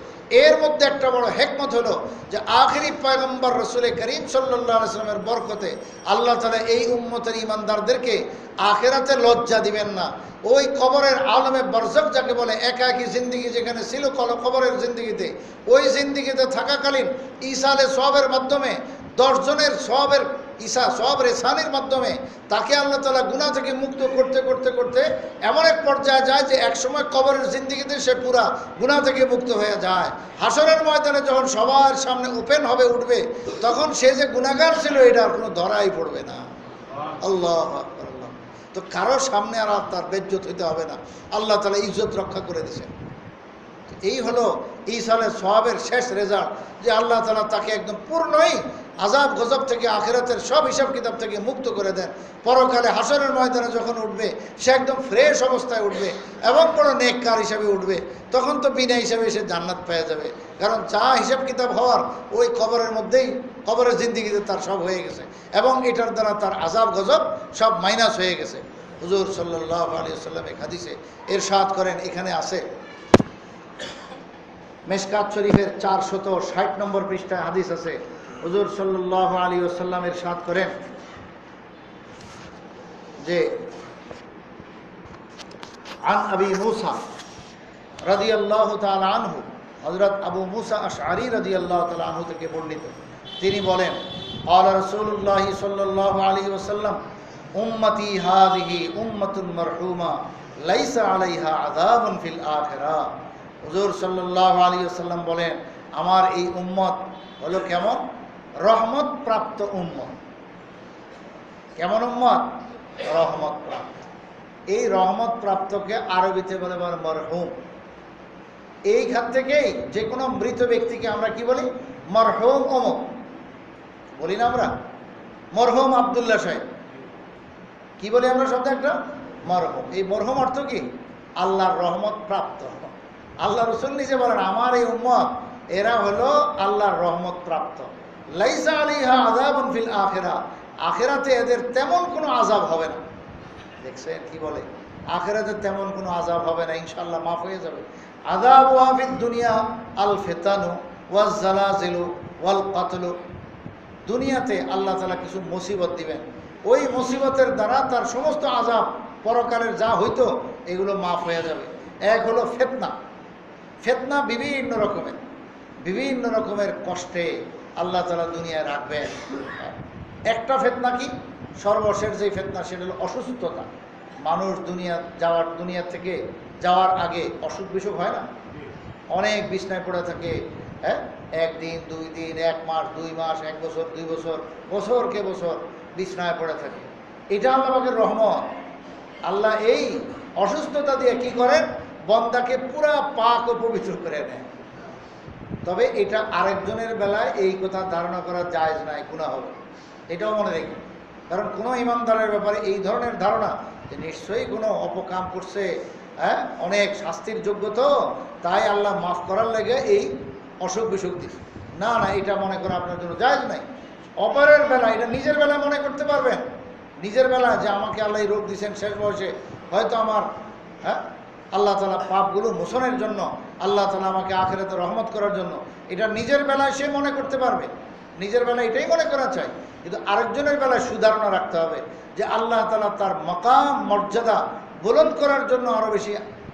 এর মধ্যে একটা বড় হিকমত হলো যে আখিরি পয়গম্বর রাসূল করিম সাল্লাল্লাহু আলাইহি ওয়াসাল্লামের বরকতে আল্লাহ তাআলা এই উম্মতের ঈমানদারদেরকে আখিরাতে লজ্জা দিবেন না। ওই কবরের আলমে বরজখ যাকে বলে, একাকী জিন্দেগি যেখানে ছিল কবরের জিন্দেগিতে, ওই জিন্দেগিতে থাকাকালীন ইসালে সওয়াবের মাধ্যমে 10 জনের সওয়াবের সওয়াবের ইহসানের মাধ্যমে তাকে আল্লাহ তাআলা গুনাহ থেকে মুক্ত করতে করতে করতে এমন এক পর্যায়ে যায় যে এক সময় কবরের জিন্দেগিতে সে পুরা গুনাহ থেকে মুক্ত হয়ে যায়। হাসরের ময়দানে যখন সবার সামনে ওপেন হবে, উঠবে, তখন সে যে গুনাহগার ছিল এটা আর কোনো ধরাই পড়বে না। আল্লাহু আকবার, আল্লাহ। তো কারোর সামনে আর তার বেজ্জত হইতে হবে না, আল্লাহ তাআলা ইজ্জত রক্ষা করে দিয়েছেন। এই হলো ইসালে সওয়াবের শেষ রেজাল্ট, যে আল্লাহ তাআলা তাকে একদম পূর্ণই আযাব গজব থেকে আখিরাতের সব হিসাব কিতাব থেকে মুক্ত করে দেন। পরকালে হাসরের ময়দানে যখন উঠবে সে একদম ফ্রেশ অবস্থায় উঠবে এবং বড় নেককার হিসাবে উঠবে। তখন তো বিনা হিসাবে সে জান্নাত পেয়ে যাবে, কারণ যা হিসাব কিতাব হওয়ার ওই কবরের মধ্যেই, কবরের জিন্দেগিতে তার সব হয়ে গেছে এবং এটার দ্বারা তার আযাব গজব সব মাইনাস হয়ে গেছে। হুজুর সাল্লাল্লাহু আলাইহি ওয়াসাল্লাম এক হাদিসে ইরশাদ করেন, এখানে আছে মেশকাত শরীফের 460 নম্বর পৃষ্ঠায় হাদিস আছে। হুজুর সাল্লাল্লাহু আলাইহি ওয়াসাল্লাম ইরশাদ করেন যে আন আবি মুসা রাদিয়াল্লাহু তাআলা আনহু, হযরত আবু মুসা আশআরী রাদিয়াল্লাহু তাআলা আনহু থেকে বর্ণিত, তিনি বলেন, ক্বালা রাসূলুল্লাহ সাল্লাল্লাহু আলাইহি ওয়াসাল্লাম উম্মতি হাযিহি উম্মাতুন মারহুমা লাইসা আলাইহা আযাবুন ফিল আখিরাহ। হুজুর সাল্লাল্লাহু আলাইহি ওয়াসাল্লাম বলেন, আমার এই উম্মত হলো কেমন? রহমত প্রাপ্ত উম্মত। কেমন উম্মত? রহমত প্রাপ্ত। এই রহমত প্রাপ্তকে আরবিতে বলে মরহুম। এইখান থেকেই যে কোনো মৃত ব্যক্তিকে আমরা কি বলি? মরহুম অমুক বলি না আমরা? মরহুম আব্দুল্লাহ সাহেব কি বলি আমরা শব্দ একটা? মরহুম। এই মরহুম অর্থ কি? আল্লাহর রহমত প্রাপ্ত। আল্লাহ রাসূল নিজে বলেন, আমার এই উম্মত এরা হলো আল্লাহর রহমত প্রাপ্ত। লাইসা আলাইহা আযাবুন ফিল আখিরাহ, আখিরাতে এদের তেমন কোনো আযাব হবে না। দেখছেন কি বলে? আখিরাতে তেমন কোনো আযাব হবে না, ইনশাআল্লাহ মাফ হয়ে যাবে। আযাবুহা ফিদ দুনিয়া আল ফিতানু ওয়াজ জালাজিলু ওয়াল কাতলু। দুনিয়াতে আল্লাহ তাআলা কিছু মুসিবত দিবেন, ওই মুসিবতের দ্বারা তার সমস্ত আযাব পরকালের যা হইতো এগুলো মাফ হয়ে যাবে। এক হলো ফিতনা। ফিতনা বিভিন্ন রকমের কষ্টে আল্লাহ তাআলা দুনিয়ায় রাখবেন। একটা ফিতনা কি? সর্বশেষ যে ফিতনা সেটা হলো অসুস্থতা। মানুষ দুনিয়া থেকে যাওয়ার আগে অসুখ বিসুখ হয় না? অনেক বিছনায় পড়ে থাকে, হ্যাঁ, 1 দিন 2 দিন 1 মাস 2 মাস 1 বছর 2 বছর, বছরকে বছর বিছনায় পড়ে থাকে। এটা আল্লাহ পাকের রহমত। আল্লাহ এই অসুস্থতা দিয়ে কি করেন? বন্দাকে পুরা পাক ও পবিত্র করে নেয়। তবে এটা আরেকজনের বেলায় এই কথা ধারণা করা জায়েজ নাই, গুনাহ হবে, এটাও মনে রেখে। কারণ কোনো ইমানদারের ব্যাপারে এই ধরনের ধারণা যে নিশ্চয়ই কোনো অপকাম করছে, হ্যাঁ, অনেক শাস্তির যোগ্য, তো তাই আল্লাহ মাফ করার লেগে এই অসুখ বিসুখ দিচ্ছে, না না, এটা মনে করা আপনার জন্য জায়েজ নাই। অপরের বেলা, এটা নিজের বেলায় মনে করতে পারবেন। নিজের বেলা যে আমাকে আল্লাহ এই রোগ দিচ্ছেন শেষ বয়সে, হয়তো আমার, হ্যাঁ, আল্লাহ তাআলা পাপগুলো মোচনের জন্য, আল্লাহ তাআলা আমাকে আখিরাতে রহমত করার জন্য, এটা নিজের বেলায় সে মনে করতে পারবে। নিজের বেলায় এটাই মনে করা চাই, কিন্তু আরেকজনের বেলায় সুধারণা রাখতে হবে যে আল্লাহ তাআলা তার মাকাম মর্যাদা বুলন্দ করার জন্য আরও বেশি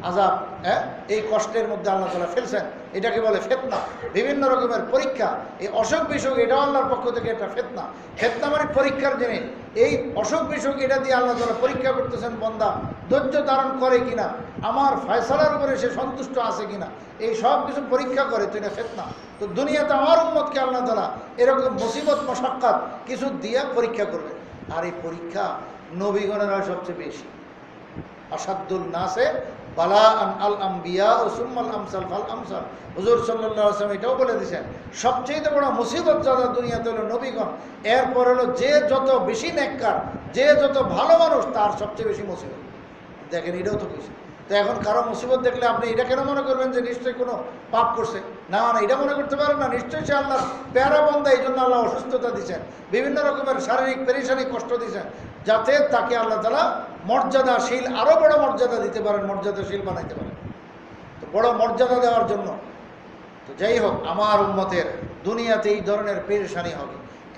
আযাব, হ্যাঁ, এই কষ্টের মধ্যে আল্লাহ তাআলা ফেলছেন। এটাকে বলে ফিতনা। বিভিন্ন রকমের পরীক্ষা, এই অসুখ বিসুখ, এটাও আল্লাহর পক্ষ থেকে একটা ফিতনা। ফিতনা মানে পরীক্ষার জিনিস। এই অসুখ বিসুখ, এটা দিয়ে আল্লাহ তাআলা পরীক্ষা করতেছেন বন্দা ধৈর্য ধারণ করে কিনা, আমার ফয়সালার উপরে সে সন্তুষ্ট আছে কিনা, এই সব কিছু পরীক্ষা করে, তো এটা ফিতনা। তো দুনিয়াতে আমার উম্মতকে আল্লাহ তাআলা এরকম মুসিবত মশাক্কাত কিছু দিয়ে পরীক্ষা করবে। আর এই পরীক্ষা নবীগণের হয় সবচেয়ে বেশি। আসাদুল নাসে বালা আল আম্বিয়া ও সুম্মাল আমসাল ফাল আমসাল। হুজুর সাল্লাল্লাহু আলাইহি ওয়াসাল্লাম এটাও বলে দিয়েছেন, সবচেয়ে বড় মুসিবত যারা দুনিয়াতে হলো নবীগণ, এরপর হলো যে যত বেশি নেককার, যে যত ভালো মানুষ, তার সবচেয়ে বেশি মুসিবত। দেখেন, এটাও তো বেশি। তো এখন কারো মুসিবত দেখলে আপনি এটা কেন মনে করবেন যে নিশ্চয়ই কোনো পাপ করছে? না না, এটা মনে করতে পারেন না, নিশ্চয়ই সে আল্লাহর প্যারা বান্দা, এই জন্য আল্লাহ অসুস্থতা দিচ্ছেন, বিভিন্ন রকমের শারীরিক পেরেশানি কষ্ট দিচ্ছেন, যাতে তাকে আল্লাহ তাআলা মর্যাদাশীল, আরও বড় মর্যাদা দিতে পারেন, মর্যাদাশীল বানাইতে পারেন। তো বড় মর্যাদা দেওয়ার জন্য, তো যাই হোক, আমার উম্মতের দুনিয়াতে এই ধরনের পেরেশানি হবে।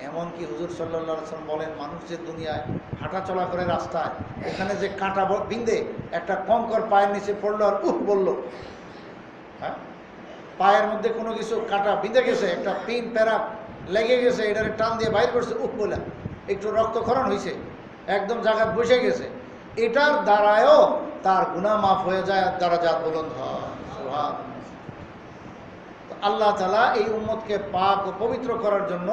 এমনকি হুজুর সাল্লাল্লাহু আলাইহি ওয়াসাল্লাম বলেন, মানুষ যে দুনিয়ায় হাঁটা চলা করে রাস্তায়, ওখানে যে কাঁটা বিন্দে একটা কঙ্কর পায়ের নিচে পড়লো আর বললো, হ্যাঁ, পায়ের মধ্যে কোনো কিছু কাঁটা বিঁধে গেছে, একটা পিন প্যারা লেগে গেছে, এটারে টান দিয়ে বাইর করছে, বলে একটু রক্তক্ষরণ হয়েছে, একদম জায়গায় বসে গেছে, এটার দ্বারায়ও তার গুনাহ মাফ হয়ে যায়, আর দারাজাত বুলন্দ হয়। সুবহানাল্লাহ। আল্লাহ তাআলা এই উম্মতকে পাক ও পবিত্র করার জন্য,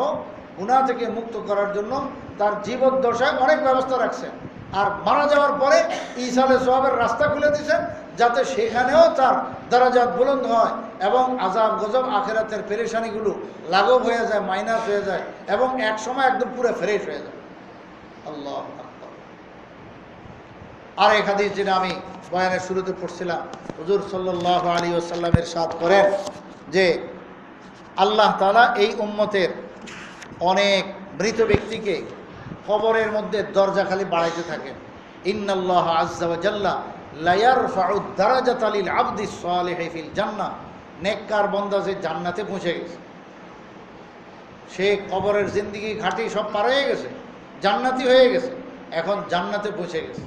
গুনাহ থেকে মুক্ত করার জন্য তার জীবদ্দশায় অনেক ব্যবস্থা রাখছেন। আর মারা যাওয়ার পরে ঈসালে সওয়াবের রাস্তা খুলে দিয়েছেন, যাতে সেখানেও তার দারাজাত বুলন্দ হয় এবং আযাব গজব আখিরাতের পেরেশানিগুলো লাঘব হয়ে যায়, মাইনাস হয়ে যায়, এবং এক সময় একদম পুরো ফ্রেশ হয়ে যায়। আল্লাহু আকবার। আর এক হাদিস যেটা আমি বয়ানের শুরুতে পড়ছিলাম, হুজুর সাল্লাল্লাহু আলাইহি ওয়াসাল্লাম ইরশাদ করেন যে আল্লাহ তাআলা এই উম্মতের অনেক মৃত ব্যক্তিকে কবরের মধ্যে দরজা খালি বাড়াইতে থাকেন। ইন্নাল্লাহ আযজা ওয়া জাল্লা লা ইয়ারফাউ দারাজাতা লিল আবদিস সালিহি ফিল জান্নাহ। নেককার বান্দা যে জান্নাতে পৌঁছে গেছে, সে কবরের জিন্দেগি ঘাটি সব পার হয়ে গেছে, জান্নাতি হয়ে গেছে, এখন জান্নাতে পৌঁছে গেছে।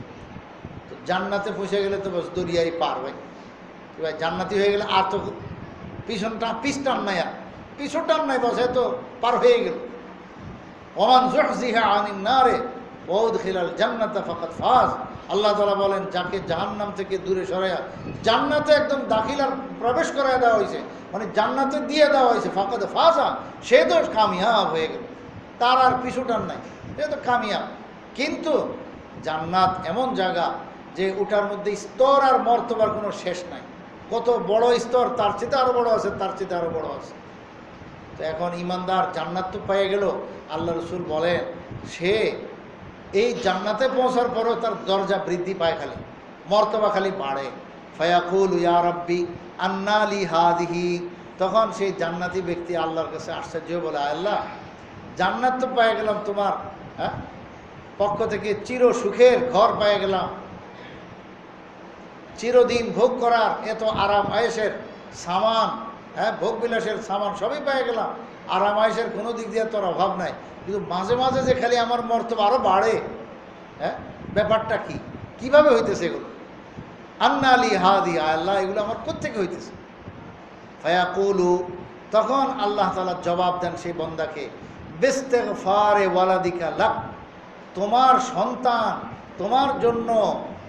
তো জান্নাতে পৌঁছে গেলে তো বস দরিয়াই পার ভাই। ভাই জান্নাতি হয়ে গেলে আর তো পিছটান নাই, আর পিছুটান নাই, বস এ তো পার হয়ে গেল। ওমান যুহজিহা আনিন নারে ওয়া উদখিলাল জান্নাতা ফাকাদ ফাজ। আল্লাহ তাআলা বলেন, যাকে জাহান্নাম থেকে দূরে সরাইয়া জান্নাতে একদম দাখিল আর প্রবেশ করায় দেওয়া হয়েছে, মানে জান্নাতে দিয়ে দেওয়া হয়েছে, ফাকাদ ফাজা, সে তো কামিয়াব হয়ে গেল, তার আর পিছুটান নাই, সে তো কামিয়াব। কিন্তু জান্নাত এমন জায়গা যে ওটার মধ্যে স্তর আর মর্তবার কোনো শেষ নাই। কত বড় স্তর, তার চেয়ে আরও বড় আছে, তার চেয়ে আরও বড় আছে। তো এখন ইমানদার জান্নাত তো পেয়ে গেল, আল্লাহ রসুল বলেন সে এই জান্নাতে পৌঁছার পরেও তার দরজা বৃদ্ধি পায়, খালি মর্তবা খালি বাড়ে। ফায়াকুল ইয়া রাব্বি আন্না লি হাদিহি। তখন সেই জান্নাতি ব্যক্তি আল্লাহর কাছে আশ্চর্য বলে, আল্লাহ, জান্নাত তো পেয়ে গেলাম, তোমার পক্ষ থেকে চির সুখের ঘর পেয়ে গেলাম, চিরদিন ভোগ করার এত আরাম আয়েশের সামান, ভোগ বিলাসের সামান সবই পেয়ে গেলাম, আরাম আয়েশের কোনো দিক দিয়ে তোর অভাব নাই, কিন্তু মাঝে মাঝে যে খালি আমার মর্তবা আরও বাড়ে, ব্যাপারটা কি, কিভাবে হইতেছে এগুলো? আন্না লি হাদি, আল্লাহ, এগুলো আমার কোত্থেকে হইতেছে? ফায়াকুলু, তখন আল্লাহ তাআলা জবাব দেন সেই বান্দাকে, বিস্তিগফারে ওয়ালাদিকা লাক, তোমার সন্তান তোমার জন্য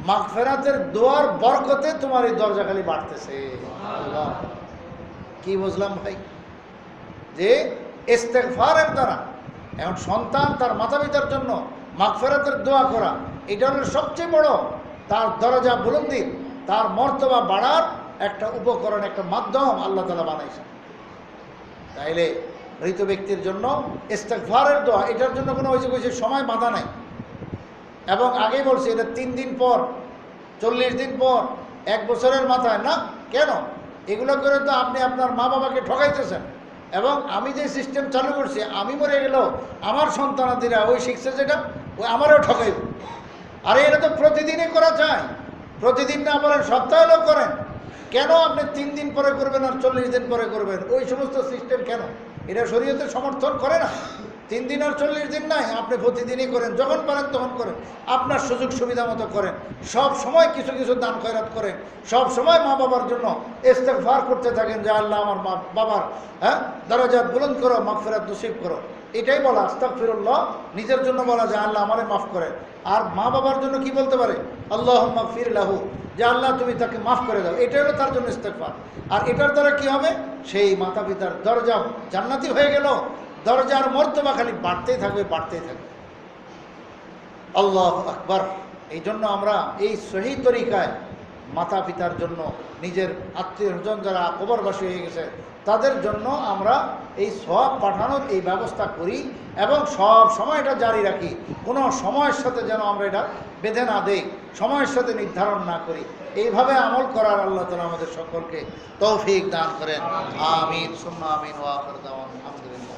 মাগফিরাতের দোয়ার বরকতে তোমার এই দরজা খালি বাড়তেছে। আল্লাহ, কি বুঝলাম ভাই? যে ইস্তেগফারের দ্বারা এখন সন্তান তার মাতা পিতার জন্য মাগফিরাতের দোয়া করা, এটা হলো সবচেয়ে বড় তার দরজা বুলন্দির, তার মর্তবা বাড়ার একটা উপকরণ, একটা মাধ্যম আল্লাহ তাআলা বানাইছেন। তাইলে মৃত ব্যক্তির জন্য ইস্তেগফারের দোয়া, এটার জন্য কোনো ওই সময় বাধা নাই। এবং আগেই বলছি, এটা 3 দিন পর, 40 দিন পর, 1 বছরের মাথায় না। কেন? এগুলো করে তো আপনি আপনার মা বাবাকে ঠকাইতেছেন। এবং আমি যে সিস্টেম চালু করছি, আমি মরে গেলেও আমার সন্তানাদিরা ওই শিখছে যেটা, ওই আমারও ঠকাইব। আরে এটা তো প্রতিদিনই করা যায়, প্রতিদিন না বলেন সপ্তাহেও করেন। কেন আপনি 3 দিন পরে করবেন আর 40 দিন পরে করবেন? ওই সমস্ত সিস্টেম কেন? এটা শরীয়তে সমর্থন করে না। 3 দিন আর 40 দিন নাই, আপনি প্রতিদিনই করেন, যখন পারেন তখন করেন, আপনার সুযোগ সুবিধা মতো করেন। সব সময় কিছু কিছু দান খয়রাত করেন, সব সময় মা বাবার জন্য ইস্তেগফার করতে থাকেন যে আল্লাহ আমার মা বাবার দরজাত বুলন্দ করো, মাগফিরাত নসিব করো। এটাই বলা আস্তাগফিরুল্লাহ। নিজের জন্য বলা যায় আল্লাহ আমারে মাফ করেন, আর মা বাবার জন্য কি বলতে পারে? আল্লাহুম্মা গফির লাহু, যে আল্লাহ তুমি তাকে মাফ করে দাও। এটাই হলো তার জন্য ইস্তেগফার। আর এটার দ্বারা কি হবে? সেই মাতা পিতার দরজা জান্নাতি হয়ে গেল, দরজার মর্তবা খালি বাড়তেই থাকবে, বাড়তেই থাকবে। আল্লাহু আকবার। এই জন্য আমরা এই সহি তরিকায় মাতা পিতার জন্য, নিজের আত্মীয় স্বজন যারা কবরবাসী হয়ে গেছে তাদের জন্য আমরা এই সওয়াব পাঠানোর এই ব্যবস্থা করি এবং সব সময় এটা জারি রাখি। কোনো সময়ের সাথে যেন আমরা এটা বেঁধে না দেই, সময়ের সাথে নির্ধারণ না করি। এইভাবে আমল করার আল্লাহ তাআলা আমাদের সকলকে তৌফিক দান করেন। আমিন সুম্মা আমিন ওয়া আখির দাওয়ানা আলহামদুলিল্লাহ।